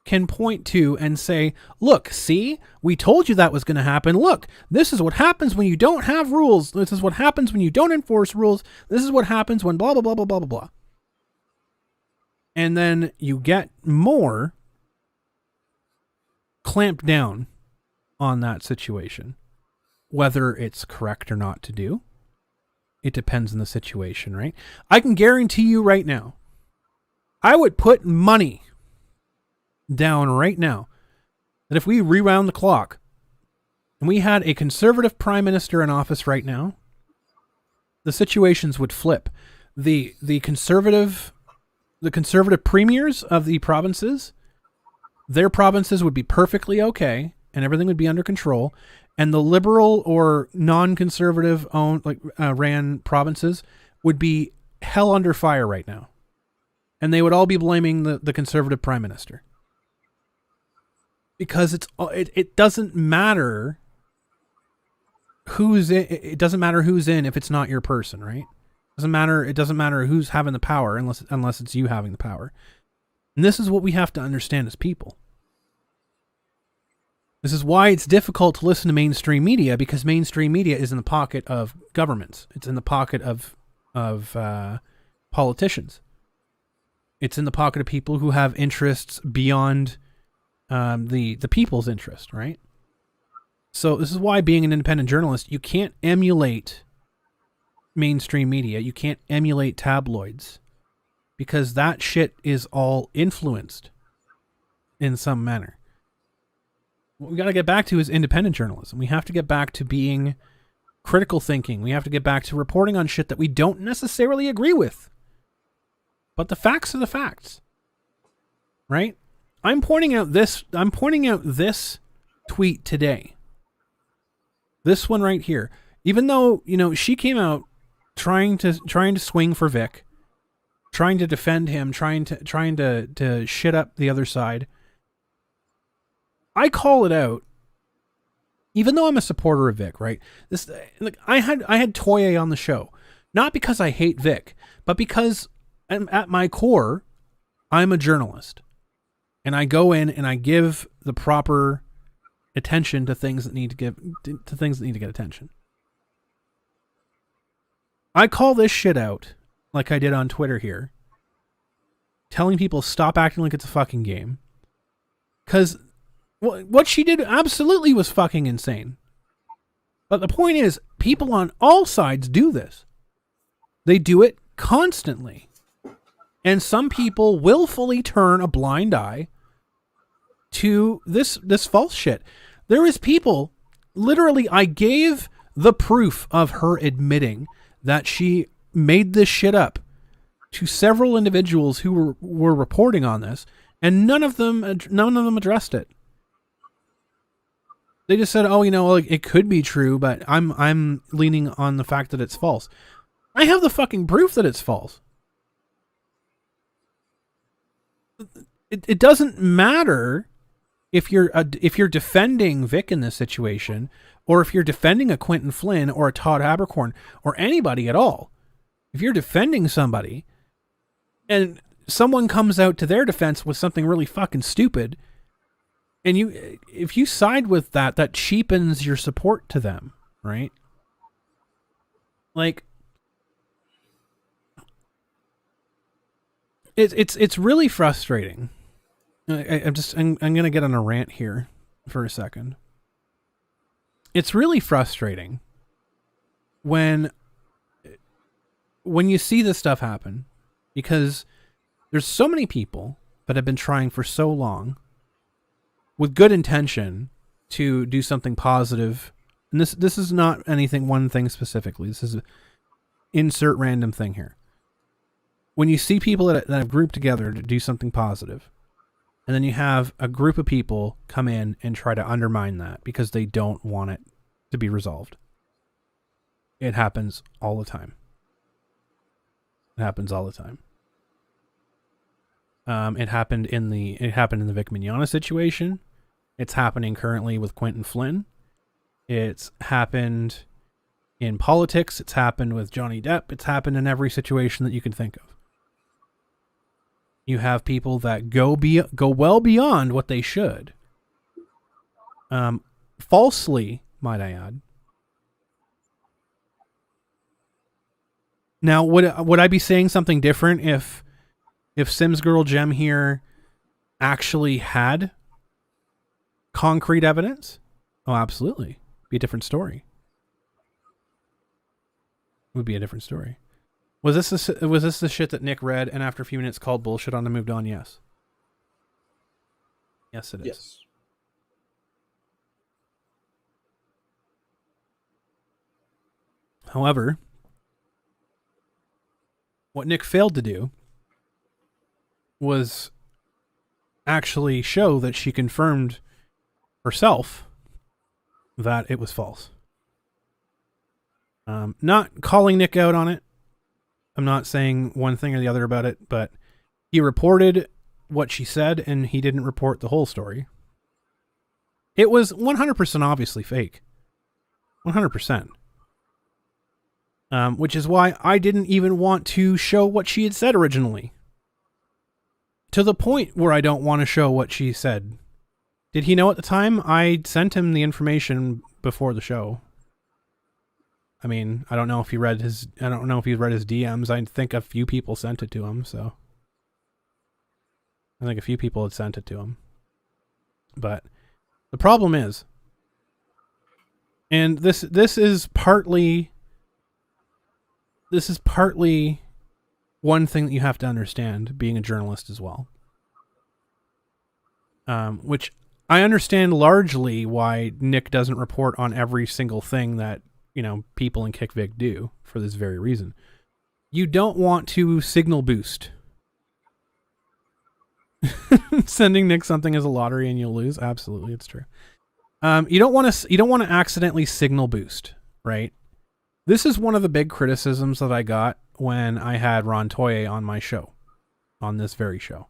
can point to and say, look, see, we told you that was going to happen. Look, this is what happens when you don't have rules. This is what happens when you don't enforce rules. This is what happens when blah, blah, blah, blah, blah, blah, blah. And then you get more clamped down on that situation, whether it's correct or not to do. It depends on the situation, right? I can guarantee you right now, I would put money down right now that if we rewound the clock and we had a conservative prime minister in office right now, the situations would flip. The conservative premiers of the provinces, their provinces would be perfectly okay and everything would be under control. And the liberal or non-conservative owned, ran provinces would be hell under fire right now. And they would all be blaming the conservative prime minister. Because it doesn't matter who's in, it doesn't matter who's in if it's not your person, right? It doesn't matter who's having the power unless it's you having the power. And this is what we have to understand as people. This is why it's difficult to listen to mainstream media, because mainstream media is in the pocket of governments. It's in the pocket of politicians. It's in the pocket of people who have interests beyond the people's interest, right? So this is why, being an independent journalist, you can't emulate mainstream media. You can't emulate tabloids, because that shit is all influenced in some manner. What we got to get back to is independent journalism. We have to get back to being critical thinking. We have to get back to reporting on shit that we don't necessarily agree with. But the facts are the facts. Right? I'm pointing out this tweet today. This one right here. Even though, she came out trying to swing for Vic, trying to defend him, trying to shit up the other side. I call it out, even though I'm a supporter of Vic, right? I had Toye on the show, not because I hate Vic, but because at my core, I'm a journalist, and I go in and I give the proper attention to things that need to get attention. I call this shit out, like I did on Twitter here, telling people stop acting like it's a fucking game, because what she did absolutely was fucking insane. But the point is, people on all sides do this. They do it constantly. And some people willfully turn a blind eye to this false shit. There is people, literally, I gave the proof of her admitting that she made this shit up to several individuals who were reporting on this, and none of them addressed it. They just said, "Oh, it could be true, but I'm leaning on the fact that it's false." I have the fucking proof that it's false. It doesn't matter if you're defending Vic in this situation, or if you're defending a Quentin Flynn or a Todd Abercorn or anybody at all. If you're defending somebody, and someone comes out to their defense with something really fucking stupid, and if you side with that cheapens your support to them, right? Like, It's really frustrating. I'm gonna get on a rant here for a second. It's really frustrating when you see this stuff happen, because there's so many people that have been trying for so long with good intention to do something positive. And this is not one thing specifically. This is insert random thing here. When you see people that have grouped together to do something positive, and then you have a group of people come in and try to undermine that because they don't want it to be resolved. It happens all the time. It happens all the time. It happened in the Vic Mignogna situation. It's happening currently with Quentin Flynn. It's happened in politics. It's happened with Johnny Depp. It's happened in every situation that you can think of. You have people that go well beyond what they should. Falsely, might I add. Now, would I be saying something different if Sims Girl Gem here actually had concrete evidence? Oh, absolutely. Be a different story. Would be a different story. Was this the shit that Nick read and after a few minutes called bullshit on and moved on? Yes. Yes, it is. Yes. However, what Nick failed to do was actually show that she confirmed herself that it was false. Not calling Nick out on it. I'm not saying one thing or the other about it, but he reported what she said and he didn't report the whole story. It was 100% obviously fake. 100%. Which is why I didn't even want to show what she had said originally. To the point where I don't want to show what she said. Did he know at the time? I sent him the information before the show. I mean, I don't know if he read his DMs. I think a few people sent it to him, so I think a few people had sent it to him. But the problem is, and this is partly one thing that you have to understand being a journalist as well. Which I understand largely why Nick doesn't report on every single thing that, people in KickVic do for this very reason. You don't want to signal boost. Sending Nick something as a lottery and you'll lose. Absolutely. It's true. You don't want to accidentally signal boost, right? This is one of the big criticisms that I got when I had Ron Toye on my show, on this very show,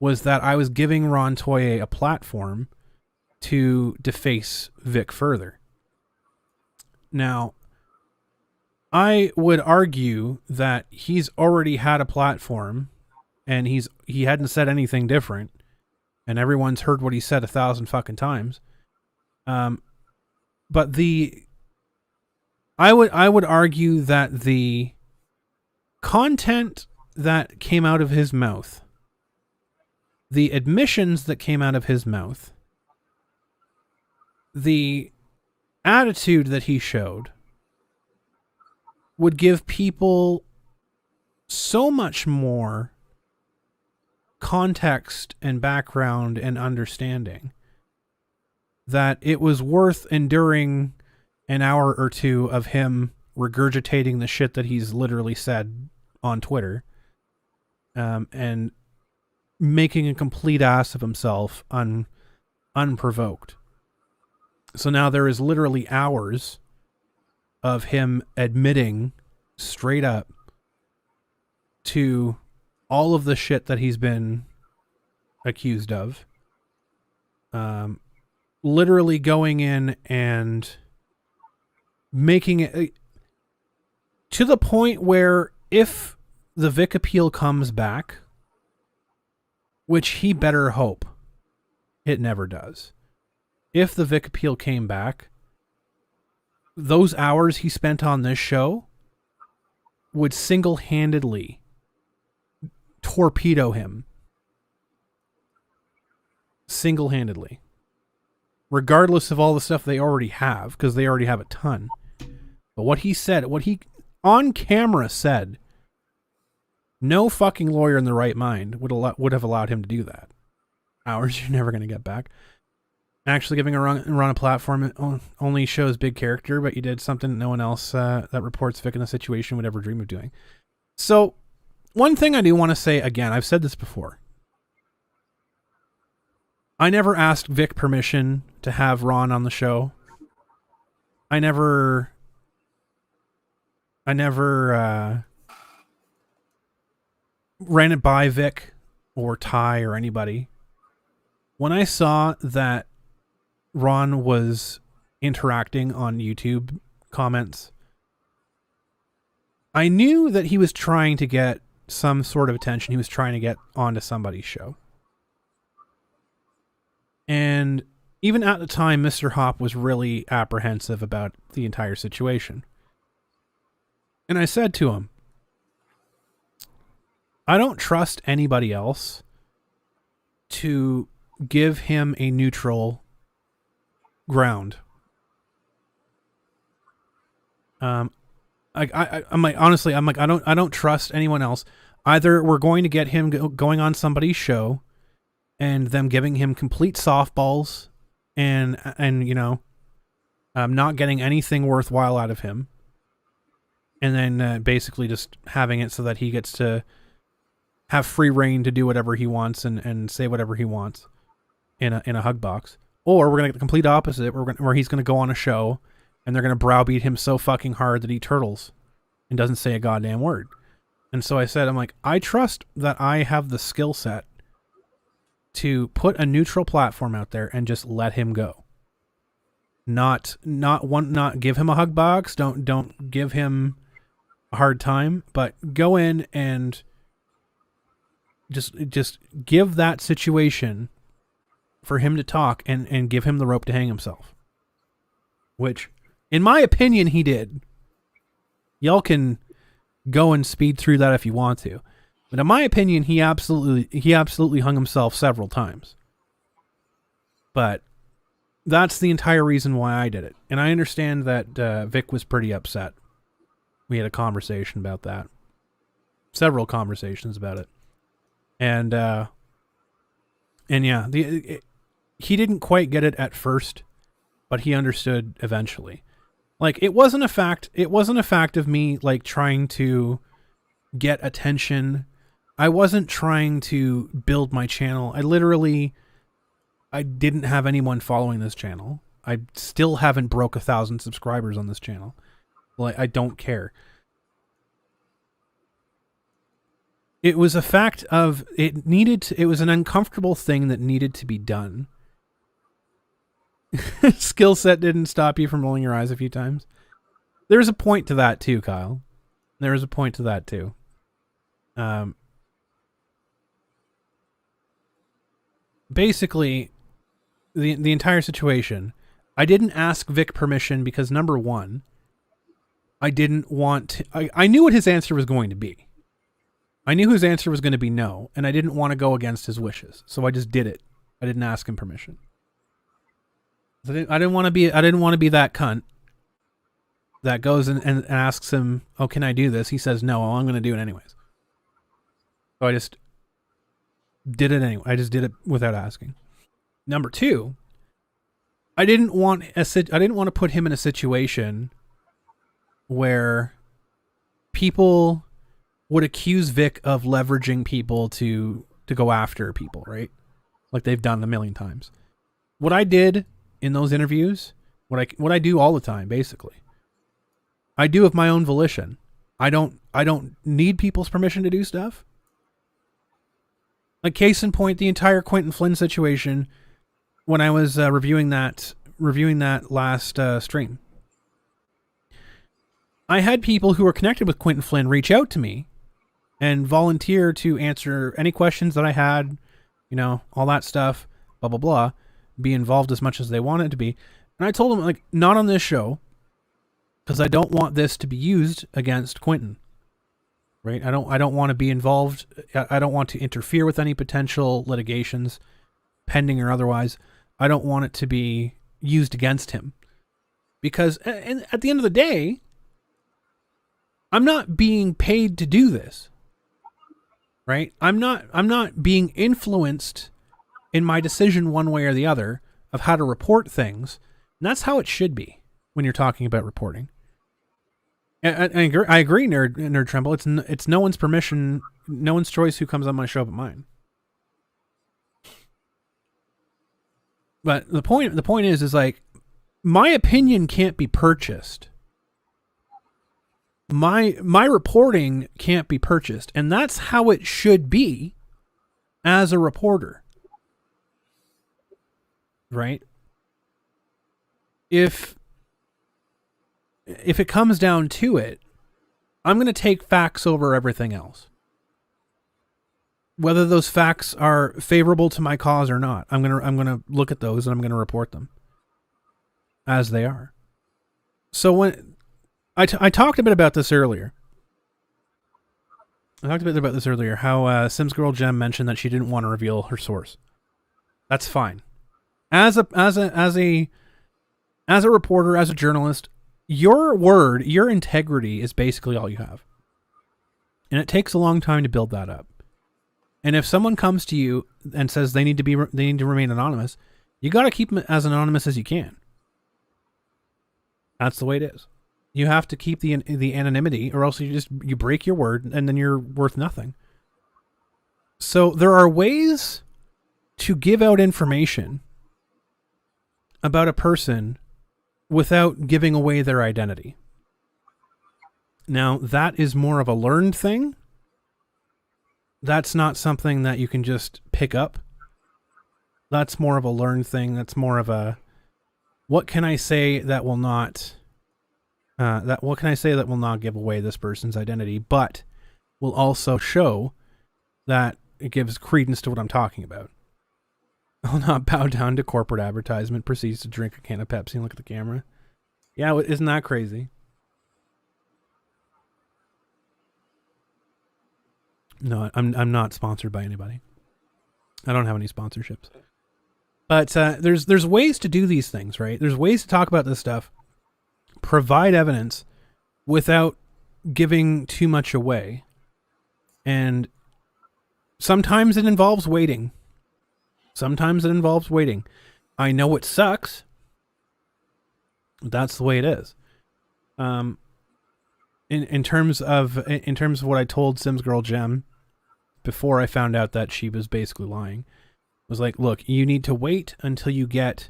was that I was giving Ron Toye a platform to deface Vic further. Now, I would argue that he's already had a platform and he hadn't said anything different and everyone's heard what he said 1,000 fucking times. But I would argue that the content that came out of his mouth, the admissions that came out of his mouth, the attitude that he showed would give people so much more context and background and understanding that it was worth enduring an hour or two of him regurgitating the shit that he's literally said on Twitter, and making a complete ass of himself unprovoked. So now there is literally hours of him admitting straight up to all of the shit that he's been accused of. Literally going in and making it to the point where if the Vic appeal comes back, which he better hope it never does. If the Vic appeal came back, those hours he spent on this show would single-handedly torpedo him single-handedly, regardless of all the stuff they already have, because they already have a ton. But what he said, what he on camera said, no fucking lawyer in the right mind would have allowed him to do that. Hours you're never going to get back. Actually giving Ron a platform only shows big character, but you did something no one else that reports Vic in the situation would ever dream of doing. So, one thing I do want to say again, I've said this before. I never asked Vic permission to have Ron on the show. I never ran it by Vic or Ty or anybody. When I saw that Ron was interacting on YouTube comments, I knew that he was trying to get some sort of attention. He was trying to get onto somebody's show. And even at the time, Mr. Hop was really apprehensive about the entire situation. And I said to him, I don't trust anybody else to give him a neutral ground. I'm like, honestly, I'm like, I don't trust anyone else. Either we're going to get him going on somebody's show and them giving him complete softballs and you know, not getting anything worthwhile out of him. And then basically just having it so that he gets to have free reign to do whatever he wants and say whatever he wants in a hug box. Or we're going to get the complete opposite, where he's going to go on a show and they're going to browbeat him so fucking hard that he turtles and doesn't say a goddamn word. And so I said, I'm like, I trust that I have the skill set to put a neutral platform out there and just let him go. Not give him a hug box. Don't give him a hard time, but go in and just give that situation for him to talk and give him the rope to hang himself. Which, in my opinion, he did. Y'all can go and speed through that if you want to. But in my opinion, he absolutely hung himself several times. But that's the entire reason why I did it. And I understand that Vic was pretty upset. We had a conversation about that. Several conversations about it. And yeah, he didn't quite get it at first, but he understood eventually. Like, it wasn't a fact of me like trying to get attention. I wasn't trying to build my channel. I didn't have anyone following this channel. I still haven't broke 1,000 subscribers on this channel. Like, I don't care. It was a fact of it was an uncomfortable thing that needed to be done. Skill set didn't stop you from rolling your eyes a few times. There's a point to that too, Kyle. There is a point to that too. Basically, the entire situation, I didn't ask Vic permission because, number one, I didn't want to, I knew what his answer was going to be. I knew his answer was going to be no, and I didn't want to go against his wishes, so I just did it. I didn't ask him permission. I didn't want to be that cunt that goes and asks him, "Oh, can I do this?" He says no. Well, I'm going to do it anyways. So I just did it anyway. I just did it without asking. Number two, I didn't want to put him in a situation where people would accuse Vic of leveraging people to go after people, right? Like they've done a million times. What I did in those interviews, what I do all the time, basically, I do of my own volition. I don't need people's permission to do stuff. Like, case in point, the entire Quentin Flynn situation, when I was reviewing that last stream, I had people who were connected with Quentin Flynn reach out to me and volunteer to answer any questions that I had, you know, all that stuff, blah, blah, blah, be involved as much as they wanted to be. And I told them, like, not on this show, because I don't want this to be used against Quentin. right? I don't want to be involved. I don't want to interfere with any potential litigations, pending or otherwise. I don't want it to be used against him. Because at the end of the day, I'm not being paid to do this. Right? I'm not being influenced in my decision one way or the other of how to report things. And that's how it should be when you're talking about reporting. I agree, Nerd Tremble. It's no one's permission, no one's choice who comes on my show but mine. But the point is like, my opinion can't be purchased. My reporting can't be purchased, and that's how it should be as a reporter. Right? If it comes down to it, I'm going to take facts over everything else. Whether those facts are favorable to my cause or not, I'm going to look at those and I'm going to report them as they are. So when I talked a bit about this earlier. How Sims Girl Gem mentioned that she didn't want to reveal her source. That's fine. As a reporter, as a journalist, your word, your integrity is basically all you have. And it takes a long time to build that up. And if someone comes to you and says they need to remain anonymous, you got to keep them as anonymous as you can. That's the way it is. You have to keep the anonymity, or else you break your word and then you're worth nothing. So there are ways to give out information about a person without giving away their identity. Now, that is more of a learned thing. That's not something that you can just pick up. That's more of a learned thing. That's more of a, what can I say that will not give away this person's identity, but will also show that it gives credence to what I'm talking about. I'll not bow down to corporate advertisement, proceeds to drink a can of Pepsi and look at the camera. Yeah, isn't that crazy? No, I'm not sponsored by anybody. I don't have any sponsorships. But there's ways to do these things, right? There's ways to talk about this stuff, provide evidence without giving too much away. And sometimes it involves waiting. I know it sucks. But that's the way it is. In terms of what I told Sims Girl Gem before I found out that she was basically lying, was like, look, you need to wait until you get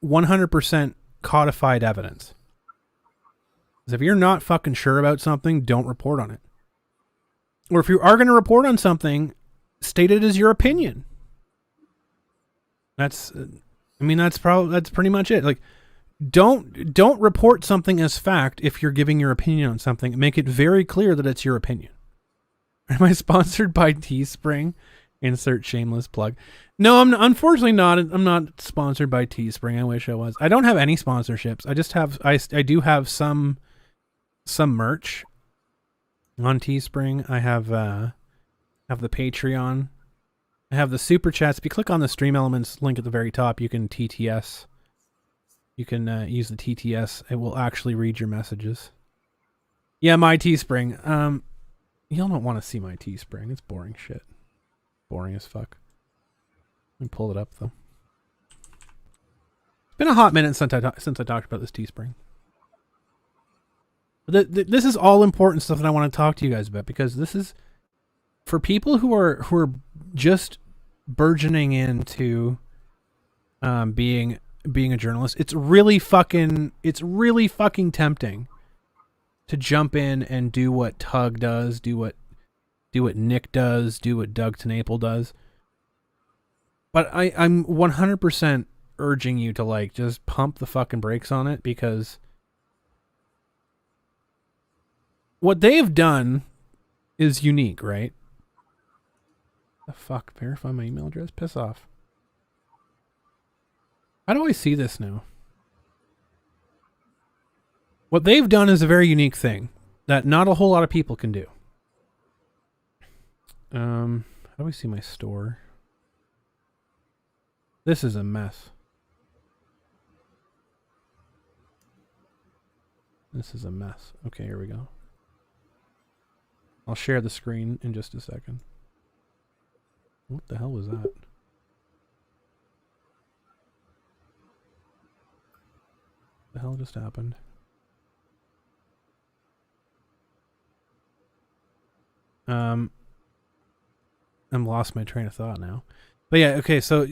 100% codified evidence. Because if you're not fucking sure about something, don't report on it. Or if you are going to report on something, state it as your opinion. That's pretty much it. Like, don't report something as fact if you're giving your opinion on something. Make it very clear that it's your opinion. Am I sponsored by Teespring? Insert shameless plug. No, I'm unfortunately not. I'm not sponsored by Teespring. I wish I was. I don't have any sponsorships. I just have I do have some merch on Teespring. I have the Patreon. I have the super chats. If you click on the Stream Elements link at the very top, you can TTS. You can use the TTS. It will actually read your messages. Yeah, my Teespring. Y'all don't want to see my Teespring. It's boring shit. Boring as fuck. Let me pull it up though. It's been a hot minute since I talked about this Teespring. But this is all important stuff that I want to talk to you guys about, because this is for people who are just burgeoning into being a journalist. It's really fucking tempting to jump in and do what Tug does, do what Nick does, do what Doug Tenaple does. But I'm 100% urging you to like just pump the fucking brakes on it, because what they've done is unique, right? The fuck? Verify my email address? Piss off. How do I see this now? What they've done is a very unique thing. that not a whole lot of people can do. How do we see my store? This is a mess. This is a mess. Okay, here we go. I'll share the screen in just a second. What the hell was that? The hell just happened? I'm lost my train of thought now. But yeah, okay, so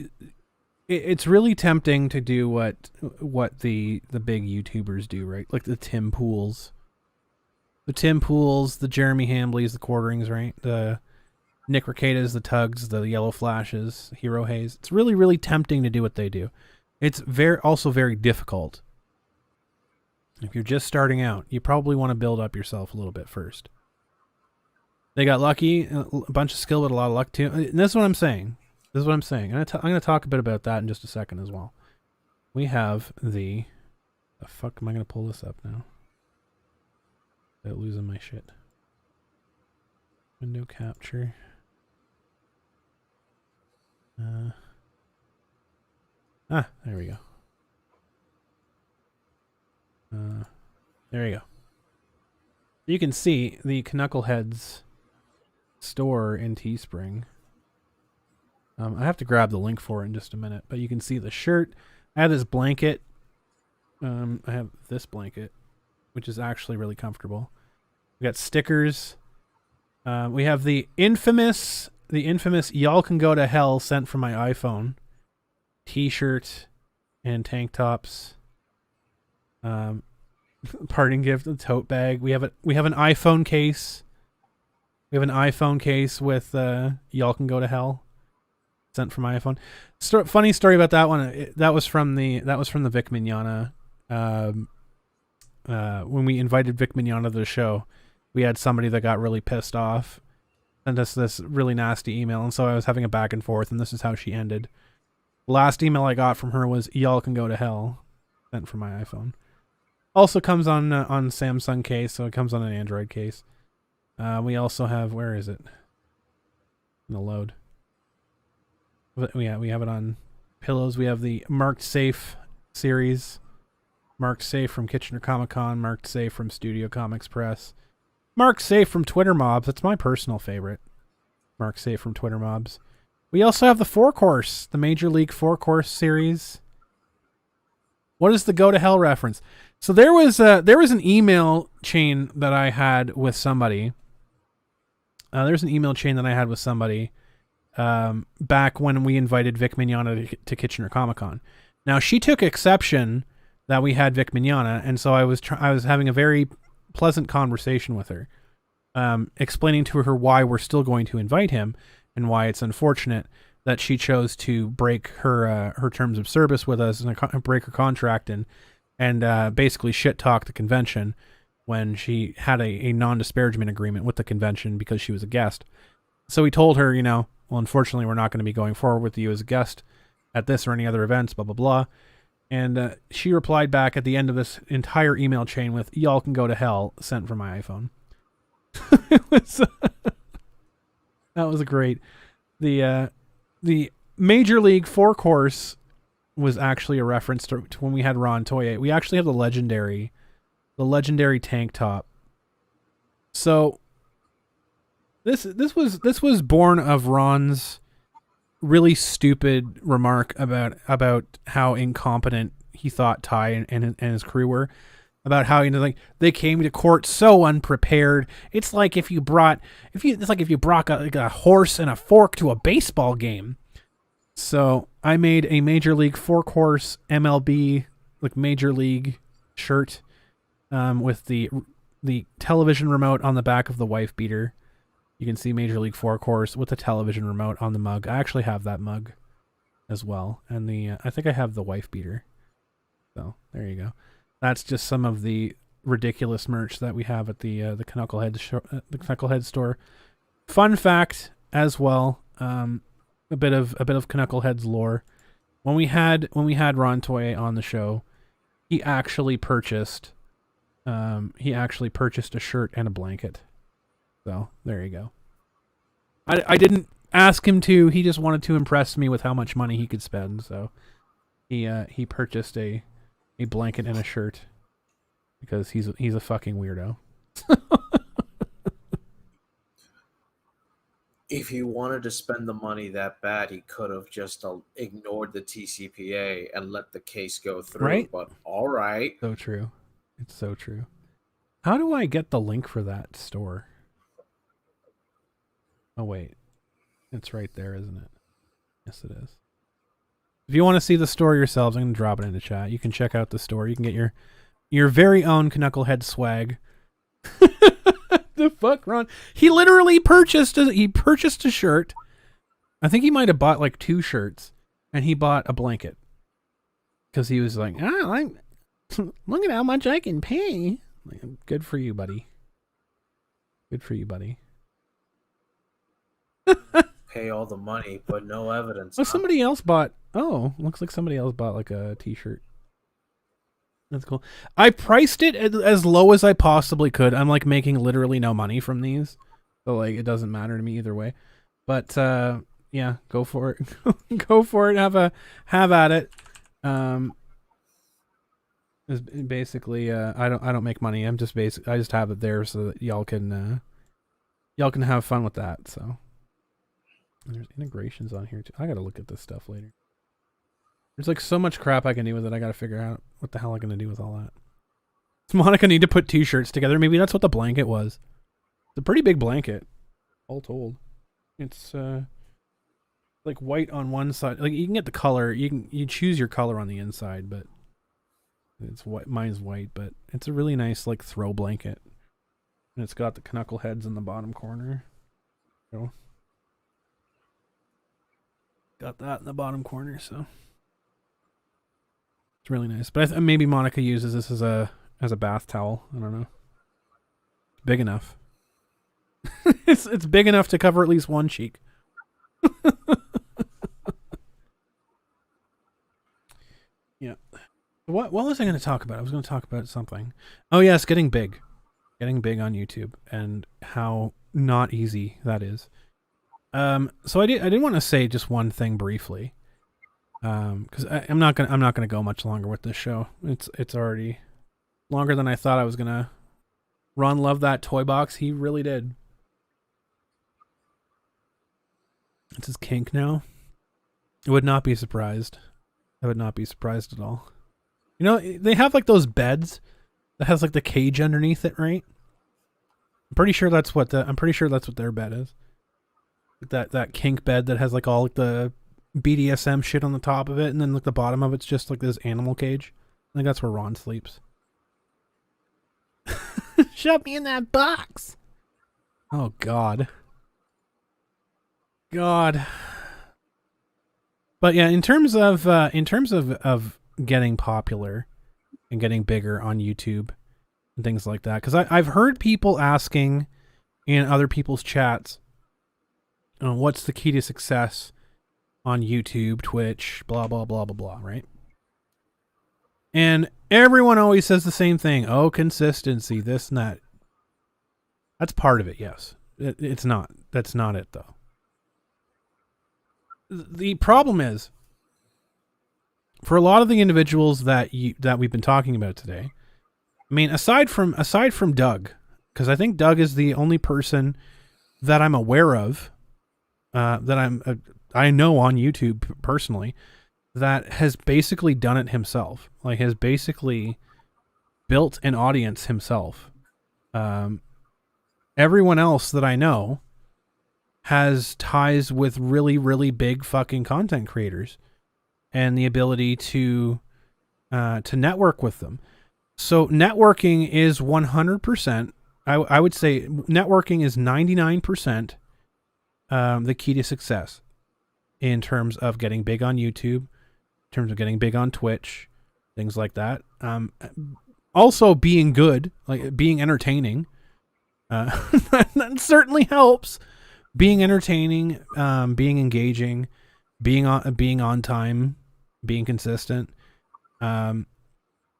it's really tempting to do what the big YouTubers do, right? Like the Tim Pools. The Tim Pools, the Jeremy Hambleys, the Quarterings, right? The Nick Recadas, the Tugs, the Yellow Flashes, Hero Hayes. It's really, really tempting to do what they do. It's also very difficult. If you're just starting out, you probably want to build up yourself a little bit first. They got lucky, a bunch of skill, but a lot of luck too. And this is what I'm saying. I'm going to talk a bit about that in just a second as well. We have the fuck am I going to pull this up now? Without losing my shit. Window capture. There we go. There you go. You can see the Canuckleheads store in Teespring. I have to grab the link for it in just a minute, but you can see the shirt. I have this blanket. I have this blanket, which is actually really comfortable. We got stickers. We have the infamous "Y'all Can Go to Hell" sent from my iPhone T-shirt and tank tops. Parting gift, a tote bag. We have an iPhone case. We have an iPhone case with "Y'all Can Go to Hell" sent from my iPhone. Funny story about that one. That was from the Vic Mignogna. When we invited Vic Mignogna to the show, we had somebody that got really pissed off, sent us this really nasty email, and so I was having a back and forth, and this is how she ended. Last email I got from her was "Y'all Can Go to Hell," sent from my iPhone. Also comes on Samsung case, so it comes on an Android case. We also have, where is it? In the load. Yeah, we have it on pillows. We have the Marked Safe series. Marked Safe from Kitchener Comic Con. Marked Safe from Studio Comics Press. Marked Safe from Twitter Mobs. That's my personal favorite. Marked Safe from Twitter Mobs. We also have the 4-course, the Major League 4-course series. What is the Go to Hell reference? So there was an email chain that I had with somebody. There's an email chain that I had with somebody back when we invited Vic Mignogna to Kitchener Comic Con. Now she took exception that we had Vic Mignogna, and so I was having a very pleasant conversation with her, explaining to her why we're still going to invite him and why it's unfortunate that she chose to break her terms of service with us and break her contract and basically shit talk the convention when she had a non-disparagement agreement with the convention because she was a guest. So we told her, well, unfortunately, we're not going to be going forward with you as a guest at this or any other events, blah, blah, blah. And she replied back at the end of this entire email chain with "Y'all can go to hell," sent from my iPhone. That was great. The Major League 4-course was actually a reference to when we had Ron Toye. We actually have the legendary tank top. So this was born of Ron's really stupid remark about how incompetent he thought Ty and his crew were, about how they came to court so unprepared. It's like if you brought a horse and a fork to a baseball game. So I made a Major League 4-course MLB Major League shirt with the television remote on the back of the wife beater. You can see Major League 4-course with the television remote on the mug. I actually have that mug as well, and I think I have the wife beater. So there you go. That's just some of the ridiculous merch that we have at the Canuckleheads store. Fun fact as well, a bit of Canuckleheads lore. When we had Ron Toye on the show, he actually purchased he actually purchased a shirt and a blanket. So there you go. I didn't ask him to. He just wanted to impress me with how much money he could spend. So he purchased a blanket and a shirt because he's a fucking weirdo. If he wanted to spend the money that bad, he could have just ignored the TCPA and let the case go through. Right? But all right. So true. It's so true. How do I get the link for that store? Oh, wait. It's right there, isn't it? Yes, it is. If you want to see the store yourselves, I'm going to drop it in the chat. You can check out the store. You can get your very own Canucklehead swag. The fuck, Ron? He literally purchased a shirt. I think he might have bought like 2 shirts, and he bought a blanket because he was like, look at how much I can pay. Like, good for you, buddy. Good for you, buddy. Pay all the money, but no evidence. Well, somebody else bought. Oh, looks like somebody else bought like a T-shirt. That's cool. I priced it as low as I possibly could. I'm like making literally no money from these, so like it doesn't matter to me either way. But yeah, go for it. Go for it. Have at it. Basically, I don't make money. I just have it there so that y'all can have fun with that. So there's integrations on here too. I gotta look at this stuff later. There's like so much crap I can do with it. I gotta figure out what the hell I'm gonna do with all that. Does Monica need to put 2 shirts together? Maybe that's what the blanket was. It's a pretty big blanket, all told. It's like white on one side. Like you can get the color. You choose your color on the inside, but it's white. Mine's white, but it's a really nice like throw blanket, and it's got the Canuckleheads in the bottom corner. So got that in the bottom corner, so. It's really nice, but maybe Monica uses this as a bath towel. I don't know. Big enough. It's big enough to cover at least one cheek. Yeah. What was I going to talk about? I was going to talk about something. Oh yes, getting big on YouTube and how not easy that is. So I did want to say just one thing briefly. Because I'm not gonna go much longer with this show. It's already longer than I thought I was gonna. Ron loved that toy box. He really did. It's his kink now. I would not be surprised. I would not be surprised at all. You know, they have like those beds that has like the cage underneath it, right? I'm pretty sure that's what their bed is. Like that kink bed that has like all like the BDSM shit on the top of it, and then like the bottom of it's just like this animal cage. I think that's where Ron sleeps. Shut me in that box. Oh God. But yeah, in terms of getting popular and getting bigger on YouTube and things like that, because I've heard people asking in other people's chats, what's the key to success on YouTube, Twitch, blah, blah, blah, blah, blah, right? And everyone always says the same thing. Oh, consistency, this and that. That's part of it, yes. It's not. That's not it, though. The problem is, for a lot of the individuals that we've been talking about today, I mean, aside from Doug, because I think Doug is the only person that I'm aware of, that I know on YouTube personally, that has basically done it himself. Like, has basically built an audience himself. Everyone else that I know has ties with really, really big fucking content creators and the ability to network with them. So networking is 100%. I would say networking is 99% the key to success in terms of getting big on YouTube, in terms of getting big on Twitch, things like that. Also being good, like being entertaining. That certainly helps. Being entertaining, being engaging, being on time, being consistent,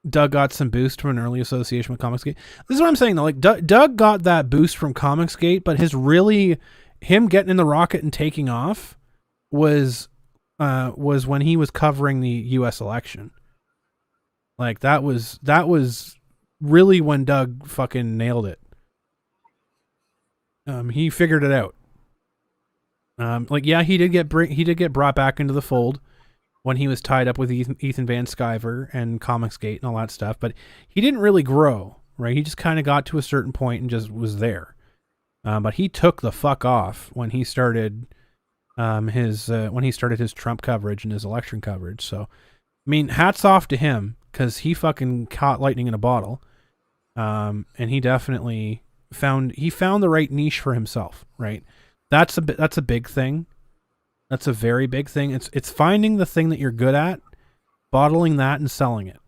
Doug got some boost from an early association with Comicsgate. This is what I'm saying though. Like Doug got that boost from Comicsgate, but him getting in the rocket and taking off was when he was covering the U.S. election. Like that was really when Doug fucking nailed it. He figured it out. He did get brought back into the fold when he was tied up with Ethan Van Sciver and Comicsgate and all that stuff, but he didn't really grow, right? He just kind of got to a certain point and just was there. But he took the fuck off when he started his Trump coverage and his election coverage. So, I mean, hats off to him because he fucking caught lightning in a bottle, and he definitely found the right niche for himself, right? That's a big thing. That's a very big thing. It's finding the thing that you're good at, bottling that, and selling it.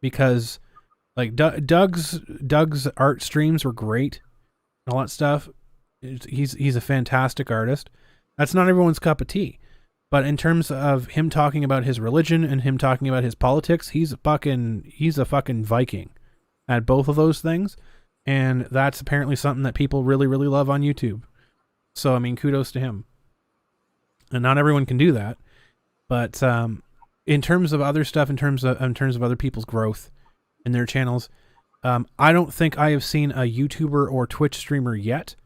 Because like Doug's art streams were great, and all that stuff. He's a fantastic artist. That's not everyone's cup of tea. But in terms of him talking about his religion and him talking about his politics, he's a fucking Viking at both of those things. And that's apparently something that people really, really love on YouTube. So, I mean, kudos to him. And not everyone can do that. But in terms of other stuff, in terms of other people's growth in their channels, I don't think I have seen a YouTuber or Twitch streamer yet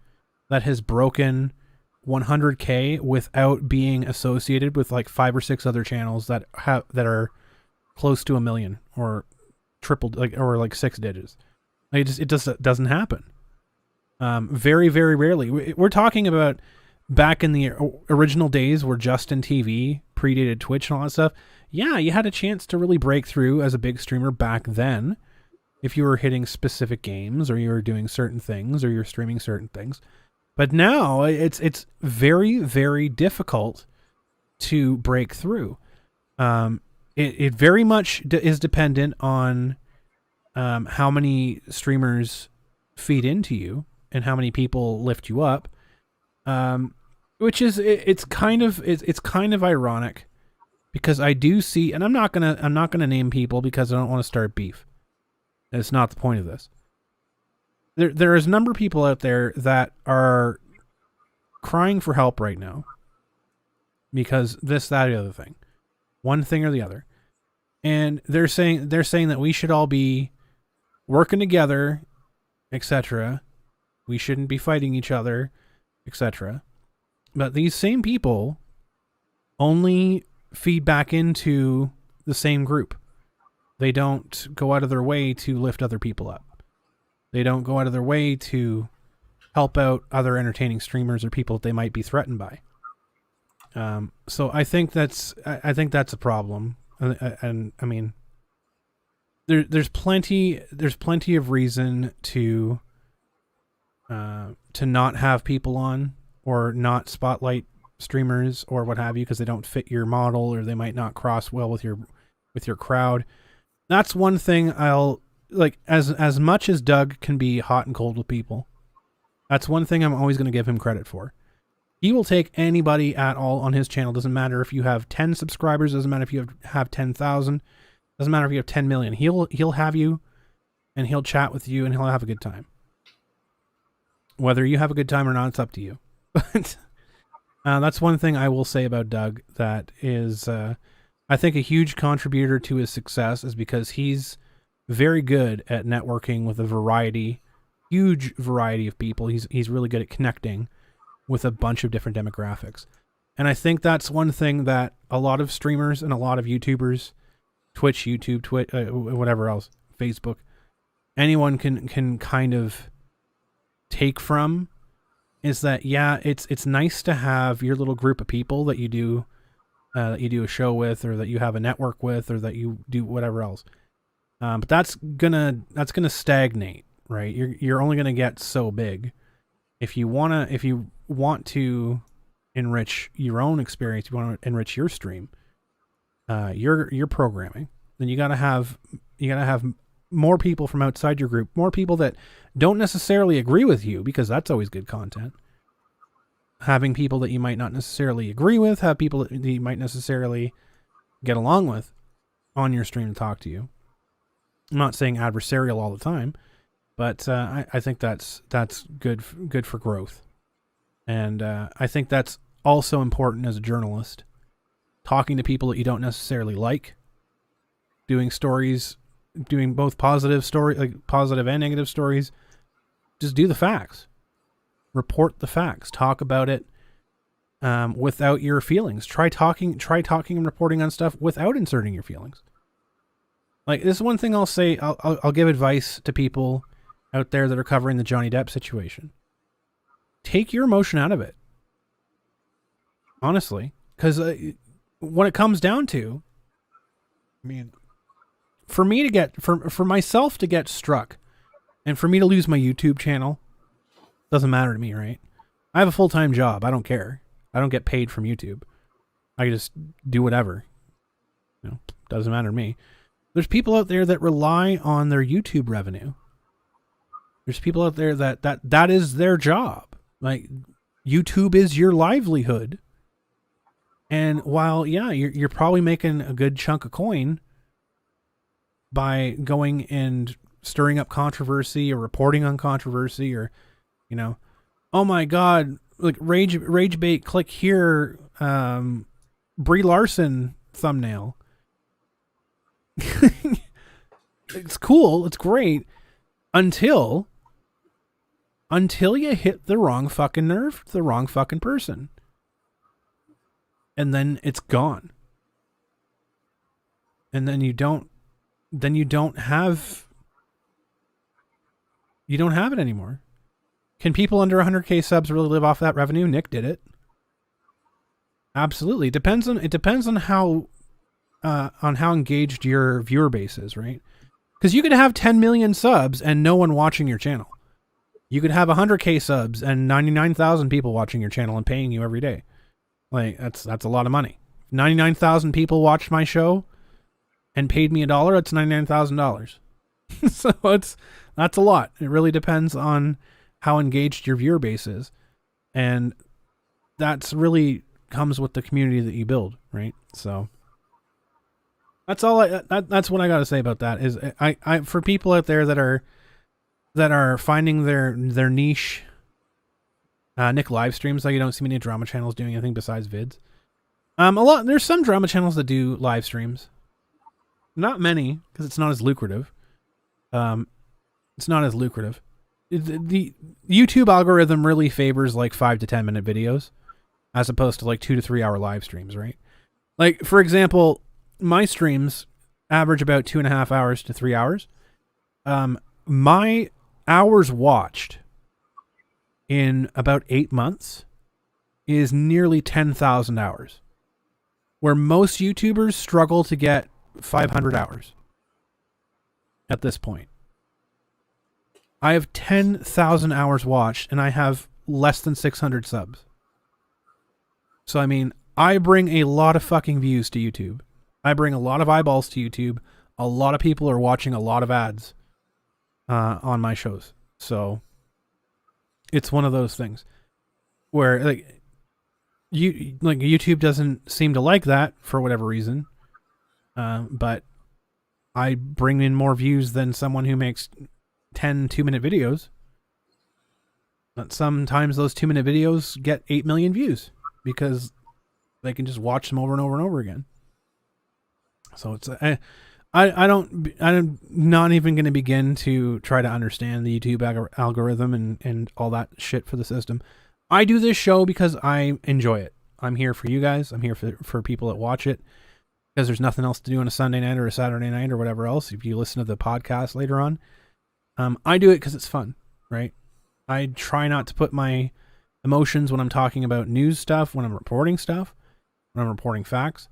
that has broken 100K without being associated with like 5 or 6 other channels that are close to 1 million or tripled, or 6 digits. It just doesn't happen. Very, very rarely. We're talking about back in the original days where Justin TV predated Twitch and all that stuff. Yeah, you had a chance to really break through as a big streamer back then if you were hitting specific games or you were doing certain things or you're streaming certain things. But now it's very, very difficult to break through. It very much is dependent on how many streamers feed into you and how many people lift you up. Which is it's kind of ironic because I do see, and I'm not gonna name people because I don't want to start beef. It's not the point of this. There is a number of people out there that are crying for help right now because this, that, or the other thing, one thing or the other, and they're saying that we should all be working together, etc. We shouldn't be fighting each other, etc. But these same people only feed back into the same group. They don't go out of their way to lift other people up. They don't go out of their way to help out other entertaining streamers or people that they might be threatened by. So I think that's a problem. And I mean, there's plenty of reason to not have people on or not spotlight streamers or what have you because they don't fit your model or they might not cross well with your crowd. That's one thing I'll like, as much as Doug can be hot and cold with people. That's one thing I'm always going to give him credit for. He will take anybody at all on his channel. Doesn't matter if you have 10 subscribers. Doesn't matter if you have 10,000. Doesn't matter if you have 10 million. He'll have you and he'll chat with you and he'll have a good time. Whether you have a good time or not, it's up to you. But that's one thing I will say about Doug that is, I think, a huge contributor to his success is because he's very good at networking with a huge variety of people. He's really good at connecting with a bunch of different demographics. And I think that's one thing that a lot of streamers and a lot of YouTubers, Twitch, YouTube, whatever else, Facebook, anyone can kind of take from is that, yeah, it's nice to have your little group of people that you do a show with or that you have a network with or that you do whatever else. But that's gonna stagnate, right? You're only gonna get so big. If you want to enrich your own experience, you want to enrich your stream, your programming, then you gotta have more people from outside your group, more people that don't necessarily agree with you, because that's always good content. Having people that you might not necessarily agree with, have people that you might necessarily get along with on your stream to talk to you. I'm not saying adversarial all the time, but I think that's good for growth. And I think that's also important as a journalist. Talking to people that you don't necessarily like, doing stories, doing both positive and negative stories. Just do the facts. Report the facts. Talk about it without your feelings. Try talking and reporting on stuff without inserting your feelings. Like, this is one thing I'll say. I'll give advice to people out there that are covering the Johnny Depp situation. Take your emotion out of it. Honestly. Because when it comes down to, I mean, for me to get, for myself to get struck, and for me to lose my YouTube channel, doesn't matter to me, right? I have a full-time job. I don't care. I don't get paid from YouTube. I just do whatever. Doesn't matter to me. There's people out there that rely on their YouTube revenue. There's people out there that is their job. Like, YouTube is your livelihood. And while, yeah, you're probably making a good chunk of coin by going and stirring up controversy or reporting on controversy, or, oh my God, like rage bait, click here, Brie Larson thumbnail. It's cool. It's great until you hit the wrong fucking nerve, the wrong fucking person. And then it's gone. And then you don't have it anymore. Can people under 100K subs really live off that revenue? Nick did it. Absolutely. It depends on how engaged your viewer base is, right? Because you could have 10 million subs and no one watching your channel. You could have 100K subs and 99,000 people watching your channel and paying you every day. Like, that's a lot of money. 99,000 people watched my show and paid me $1. That's $99,000. So that's a lot. It really depends on how engaged your viewer base is, and that's really comes with the community that you build, right? So that's all. That's what I got to say about that. Is I for people out there that are finding their niche. Nick live streams, though. You don't see many drama channels doing anything besides vids. There's some drama channels that do live streams. Not many, because it's not as lucrative. It's not as lucrative. The YouTube algorithm really favors like 5 to 10 minute videos, as opposed to like 2 to 3 hour live streams, right? Like, for example, my streams average about 2.5 hours to 3 hours. My hours watched in about 8 months is nearly 10,000 hours, where most YouTubers struggle to get 500 hours at this point. I have 10,000 hours watched and I have less than 600 subs. So, I mean, I bring a lot of fucking views to YouTube. I bring a lot of eyeballs to YouTube. A lot of people are watching a lot of ads on my shows. So it's one of those things where YouTube doesn't seem to like that for whatever reason. But I bring in more views than someone who makes 10 2-minute videos. But sometimes those 2-minute videos get 8 million views because they can just watch them over and over and over again. So it's I'm not even going to begin to try to understand the YouTube algorithm and all that shit for the system. I do this show because I enjoy it. I'm here for you guys. I'm here for people that watch it, because there's nothing else to do on a Sunday night or a Saturday night or whatever else. If you listen to the podcast later on, I do it because it's fun, right? I try not to put my emotions when I'm talking about news stuff, when I'm reporting stuff, when I'm reporting facts.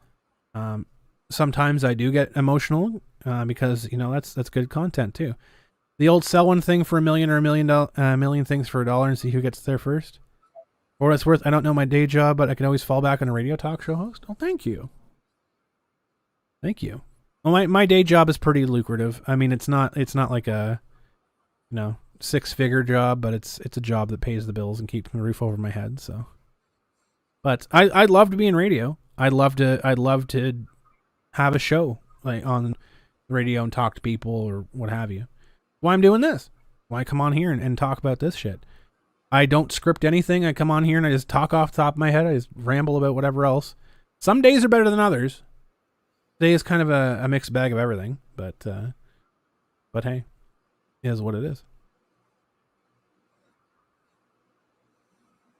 Sometimes I do get emotional because that's good content too. The old sell one thing for $1 million or a million things for $1 and see who gets there first. For what it's worth, I don't know my day job, but I can always fall back on a radio talk show host. Oh, thank you. Thank you. Well, my day job is pretty lucrative. I mean, it's not like a 6-figure job, but it's a job that pays the bills and keeps the roof over my head. So, but I'd love to be in radio. I'd love to have a show like on radio and talk to people or what have you. Why I'm doing this? Why come on here and talk about this shit? I don't script anything. I come on here and I just talk off the top of my head. I just ramble about whatever else. Some days are better than others. Today is kind of a mixed bag of everything, but hey, it is what it is.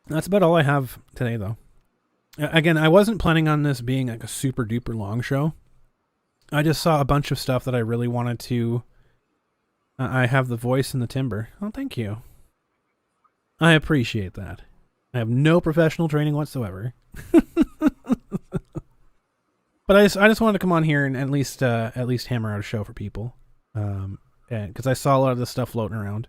That's about all I have today, though. Again, I wasn't planning on this being like a super duper long show. I just saw a bunch of stuff that I really wanted to. I have the voice and the timbre. Oh, thank you. I appreciate that. I have no professional training whatsoever. But I just wanted to come on here and at least hammer out a show for people, because I saw a lot of this stuff floating around.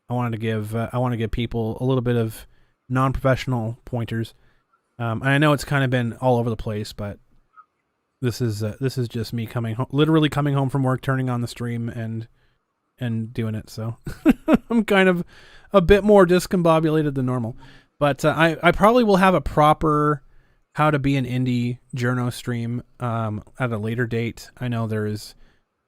I want to give people a little bit of non-professional pointers. And I know it's kind of been all over the place, but this is just me literally coming home from work, turning on the stream and doing it. So I'm kind of a bit more discombobulated than normal, but I probably will have a proper how to be an indie journo stream at a later date. I know there's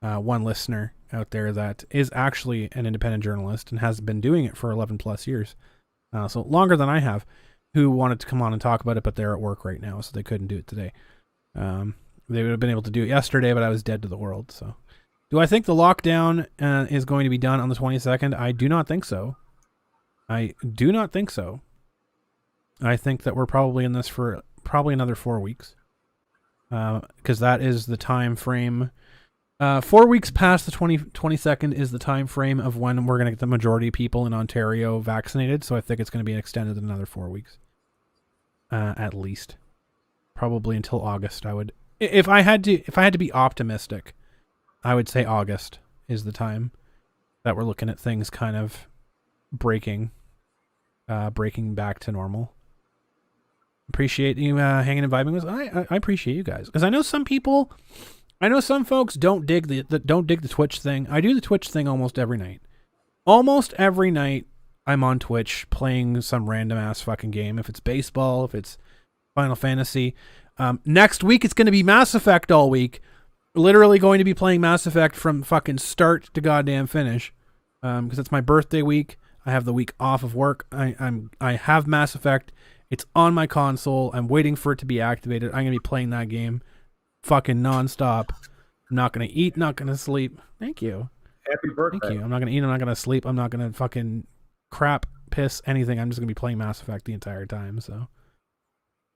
one listener out there that is actually an independent journalist and has been doing it for 11 plus years. So longer than I have, who wanted to come on and talk about it, but they're at work right now, so they couldn't do it today. They would have been able to do it yesterday, but I was dead to the world. So do I think the lockdown is going to be done on the 22nd? I do not think so. I think that we're probably in this for probably another 4 weeks, because that is the time frame. 4 weeks past the 22nd is the time frame of when we're going to get the majority of people in Ontario vaccinated. So I think it's going to be extended another 4 weeks, at least, probably until August. I would, if I had to be optimistic, I would say August is the time that we're looking at things kind of breaking back to normal. Appreciate you hanging and vibing with us. I appreciate you guys, because I know some folks don't dig the Twitch thing. I do the Twitch thing almost every night. Almost every night I'm on Twitch playing some random ass fucking game. If it's baseball, if it's Final Fantasy. Next week it's going to be Mass Effect all week. Literally going to be playing Mass Effect from fucking start to goddamn finish. Because it's my birthday week. I have the week off of work. I have Mass Effect. It's on my console. I'm waiting for it to be activated. I'm going to be playing that game fucking nonstop. I'm not going to eat, not going to sleep. Thank you. Happy birthday. Thank you. I'm not going to eat, I'm not going to sleep. I'm not going to fucking crap, piss, anything. I'm just going to be playing Mass Effect the entire time. So,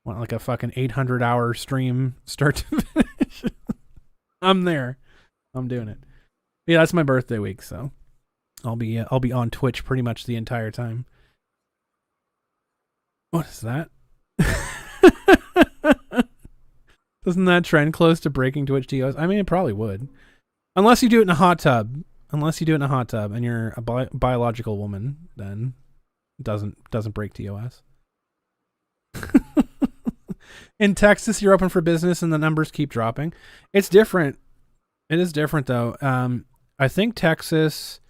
want like a fucking 800-hour stream start to finish. I'm there. I'm doing it. Yeah, that's my birthday week, so I'll be on Twitch pretty much the entire time. What is that? Doesn't that trend close to breaking Twitch TOS? I mean, it probably would. Unless you do it in a hot tub. Unless you do it in a hot tub and you're a biological woman, then it doesn't break TOS. In Texas, you're open for business and the numbers keep dropping. It's different. It is different, though. I think Texas...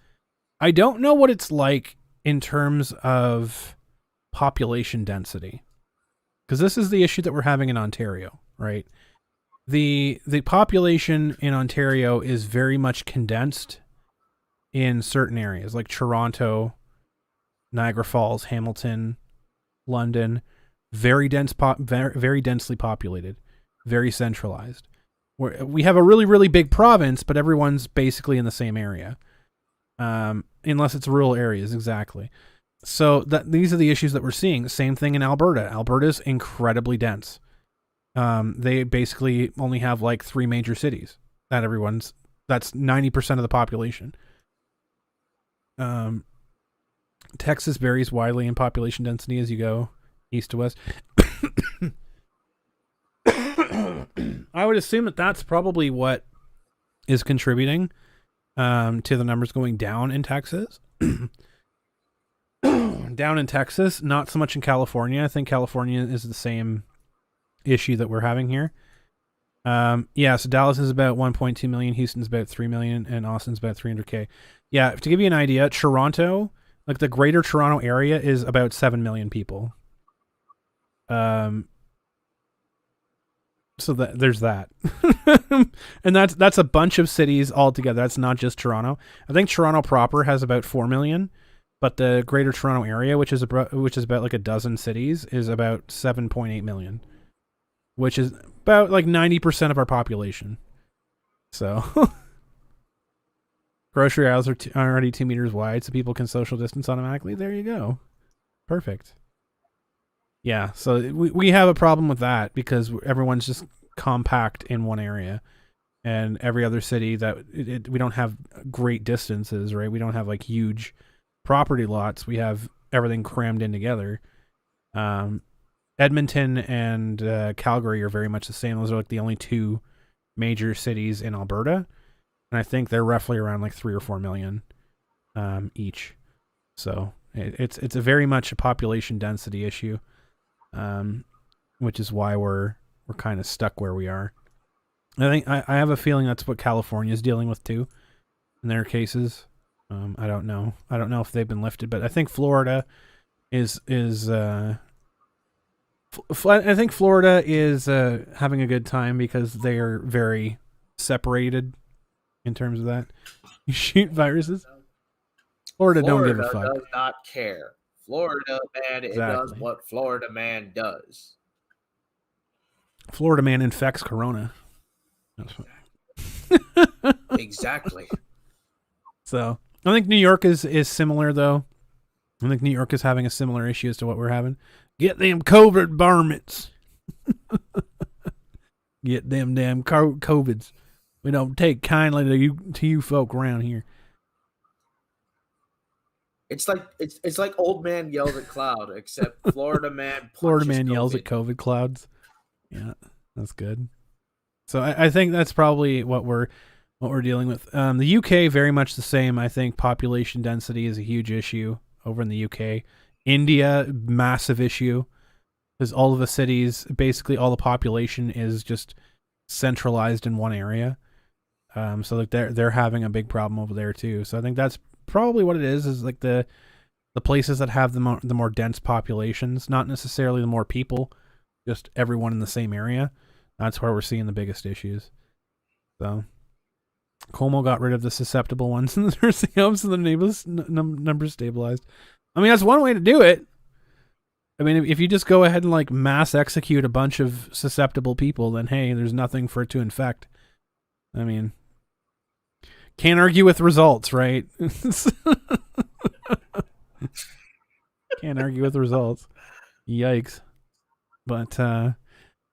I don't know what it's like in terms of population density, because this is the issue that we're having in Ontario, right? The population in Ontario is very much condensed in certain areas like Toronto, Niagara Falls, Hamilton, London. Very dense, very densely populated, very centralized. We have a really, really big province, but everyone's basically in the same area, unless it's rural areas, exactly. So these are the issues that we're seeing. Same thing in Alberta. Alberta's incredibly dense. They basically only have like 3 major cities. That's 90% of the population. Texas varies widely in population density as you go east to west. I would assume that that's probably what is contributing to the numbers going down in Texas. Down in Texas, not so much in California. I think California is the same issue that we're having here. Yeah, so Dallas is about 1.2 million, Houston's about 3 million, and Austin's about 300K. Yeah, to give you an idea, Toronto, like the greater Toronto area, is about 7 million people. So that there's that. And that's a bunch of cities all together. That's not just Toronto. I think Toronto proper has about 4 million, but the Greater Toronto Area, which is about like a dozen cities, is about 7.8 million, which is about like 90% of our population. So grocery aisles are already 2 meters wide, so people can social distance automatically. There you go. Perfect. Yeah, so we have a problem with that because everyone's just compact in one area, and every other city that we don't have great distances, right? We don't have like huge property lots. We have everything crammed in together. Edmonton and Calgary are very much the same. Those are like the only two major cities in Alberta, and I think they're roughly around like 3 or 4 million each. So it's a very much a population density issue. Which is why we're kind of stuck where we are. I think I have a feeling that's what California is dealing with too, in their cases. I don't know. I don't know if they've been lifted, but I think Florida is I think Florida is having a good time because they are very separated in terms of that. You shoot viruses. Florida don't give a fuck. Florida does not care. Florida man, it does what Florida man does. Florida man infects corona. Exactly. So I think New York is similar though. I think New York is having a similar issue as to what we're having. Get them COVID varmints. Get them damn COVIDs. We don't take kindly to you folk around here. It's like old man yells at cloud, except Florida man yells at COVID clouds. Yeah, that's good. So I think that's probably what we're dealing with. The UK very much the same. I think population density is a huge issue over in the UK. India, massive issue, because all of the cities, basically all the population is just centralized in one area. So like they're having a big problem over there too. So I think that's probably what it is like the places that have the more dense populations, not necessarily the more people, just everyone in the same area. That's where we're seeing the biggest issues. So Como got rid of the susceptible ones in the nursing homes, and the numbers stabilized. I mean, that's one way to do it. I mean, if you just go ahead and like mass execute a bunch of susceptible people, then hey, there's nothing for it to infect. I mean, can't argue with results, right? Can't argue with results. Yikes. But no,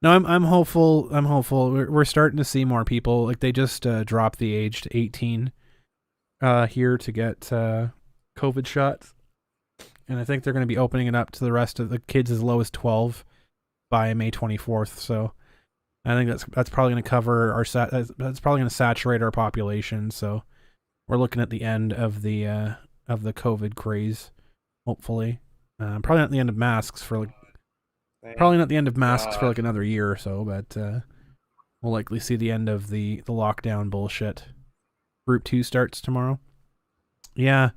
I'm hopeful. I'm hopeful. We're starting to see more people. Like they just dropped the age to 18 here to get COVID shots, and I think they're going to be opening it up to the rest of the kids as low as 12 by May 24th. So I think that's probably going to cover that's probably going to saturate our population. So we're looking at the end of the COVID craze, hopefully. Probably not the end of masks for like. Probably not the end of masks for like another year or so, but we'll likely see the end of the lockdown bullshit. Group 2 starts tomorrow. Yeah,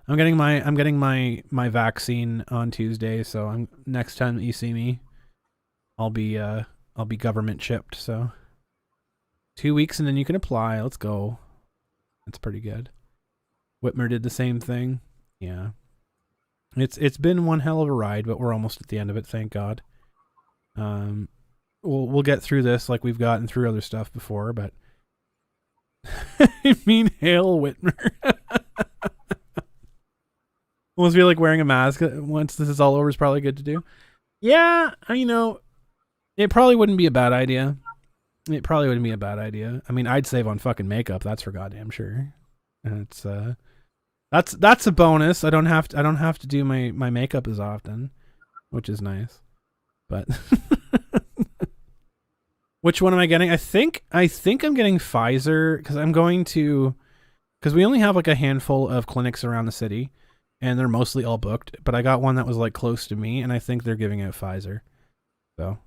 I'm getting my vaccine on Tuesday, so next time that you see me, I'll be government chipped. So 2 weeks and then you can apply. Let's go. That's pretty good. Whitmer did the same thing. Yeah, it's been one hell of a ride, but we're almost at the end of it. Thank God. We'll get through this like we've gotten through other stuff before, but I mean, hail Whitmer. Almost feel like wearing a mask once this is all over is probably good to do. Yeah, it probably wouldn't be a bad idea. It probably wouldn't be a bad idea. I mean, I'd save on fucking makeup. That's for goddamn sure. And it's that's a bonus. I don't have to do my makeup as often, which is nice. But which one am I getting? I think I'm getting Pfizer because we only have like a handful of clinics around the city, and they're mostly all booked. But I got one that was like close to me, and I think they're giving out Pfizer. So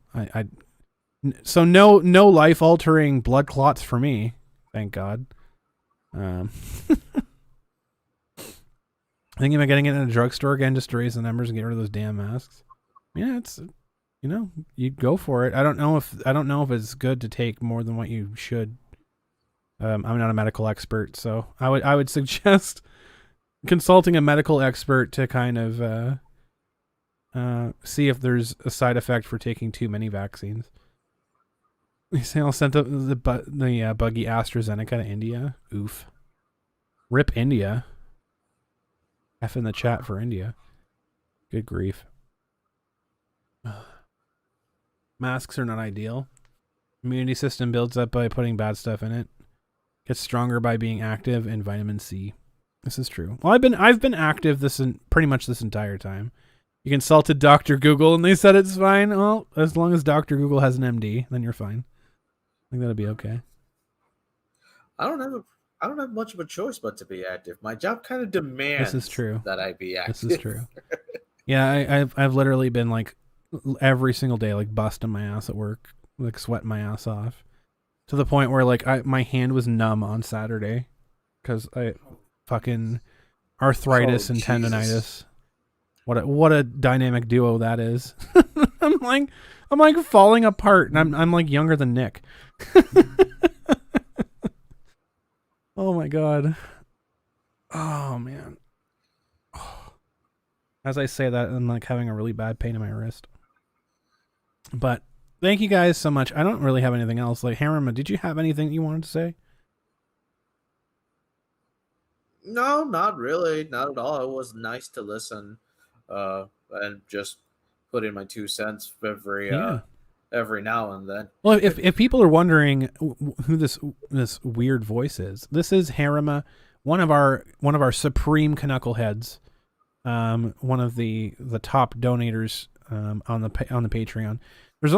so no life altering blood clots for me, thank God. Thinking about getting it in a drugstore again just to raise the numbers and get rid of those damn masks. Yeah, it's you go for it. I don't know if it's good to take more than what you should. I'm not a medical expert, so I would suggest consulting a medical expert to kind of see if there's a side effect for taking too many vaccines. You say I'll send the buggy AstraZeneca to India. Oof. Rip India. F in the chat for India. Good grief. Masks are not ideal. Immunity system builds up by putting bad stuff in it. Gets stronger by being active, and vitamin C. This is true. Well, I've been active pretty much this entire time. You consulted Dr. Google and they said it's fine. Well, as long as Dr. Google has an MD, then you're fine. I think that'll be okay. I don't have much of a choice but to be active. My job kind of demands This is true. that I be active. This is true. Yeah, I've literally been like every single day, like busting my ass at work, like sweating my ass off, to the point where like my hand was numb on Saturday because I fucking arthritis and tendonitis. What a dynamic duo that is. I'm like falling apart, and I'm like younger than Nick. Oh my god. Oh man. As I say that, I'm like having a really bad pain in my wrist. But thank you guys so much. I don't really have anything else. Like, Harima, did you have anything you wanted to say? No, not really. Not at all. It was nice to listen and just put in my 2 cents every now and then. Well, if people are wondering who this weird voice is, this is Harima, one of our supreme Canuckleheads, one of the top donators on the Patreon. I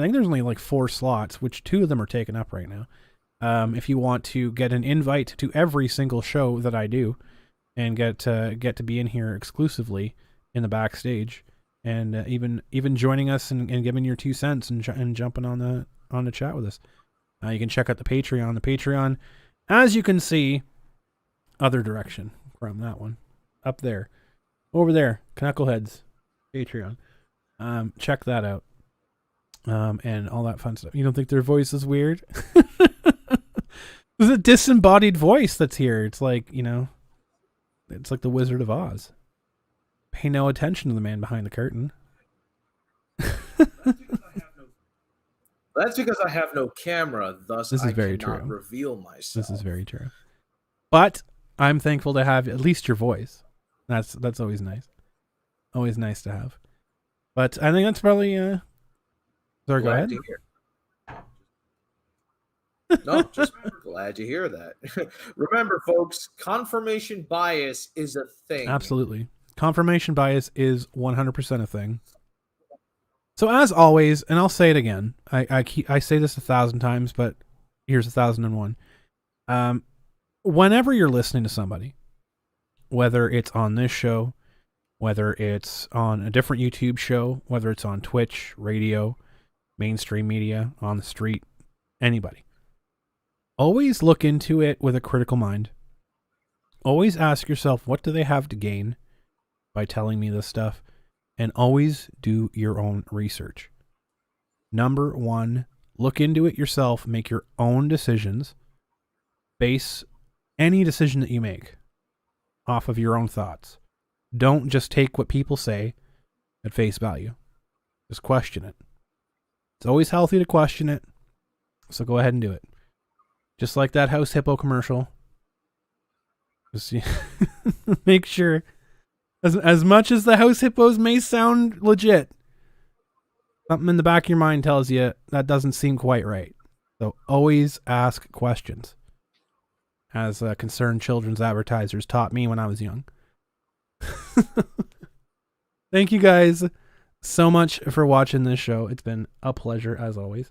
think there's only like 4 slots, which 2 of them are taken up right now. If you want to get an invite to every single show that I do, and get to be in here exclusively in the backstage, and even joining us and giving your 2 cents and jumping on the chat with us, you can check out the Patreon. The Patreon, as you can see, other direction from that one, up there, over there, Canuckleheads Patreon. Check that out. And all that fun stuff. You don't think their voice is weird? There's a disembodied voice that's here. It's like, it's like the Wizard of Oz. Pay no attention to the man behind the curtain. That's because I have no camera, thus this is I very cannot true. reveal myself. This is very true. But I'm thankful to have at least your voice. That's always nice. Always nice to have. But I think that's probably sorry, go ahead. No, just glad to hear that. Remember, folks, confirmation bias is a thing. Absolutely. Confirmation bias is 100% a thing. So as always, and I'll say it again, I say this 1,000 times, but here's 1,001. Whenever you're listening to somebody, whether it's on this show, whether it's on a different YouTube show, whether it's on Twitch, radio, mainstream media, on the street, anybody, always look into it with a critical mind. Always ask yourself, what do they have to gain by telling me this stuff? And always do your own research. Number 1, look into it yourself, make your own decisions. Base any decision that you make off of your own thoughts. Don't just take what people say at face value. Just question it. It's always healthy to question it, so go ahead and do it. Just like that House Hippo commercial. Just make sure, as much as the House Hippos may sound legit, something in the back of your mind tells you that doesn't seem quite right. So always ask questions, as concerned children's advertisers taught me when I was young. Thank you guys so much for watching this show. It's been a pleasure as always.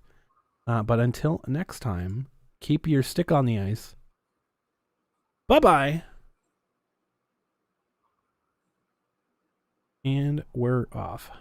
But until next time, keep your stick on the ice. Bye-bye. And we're off.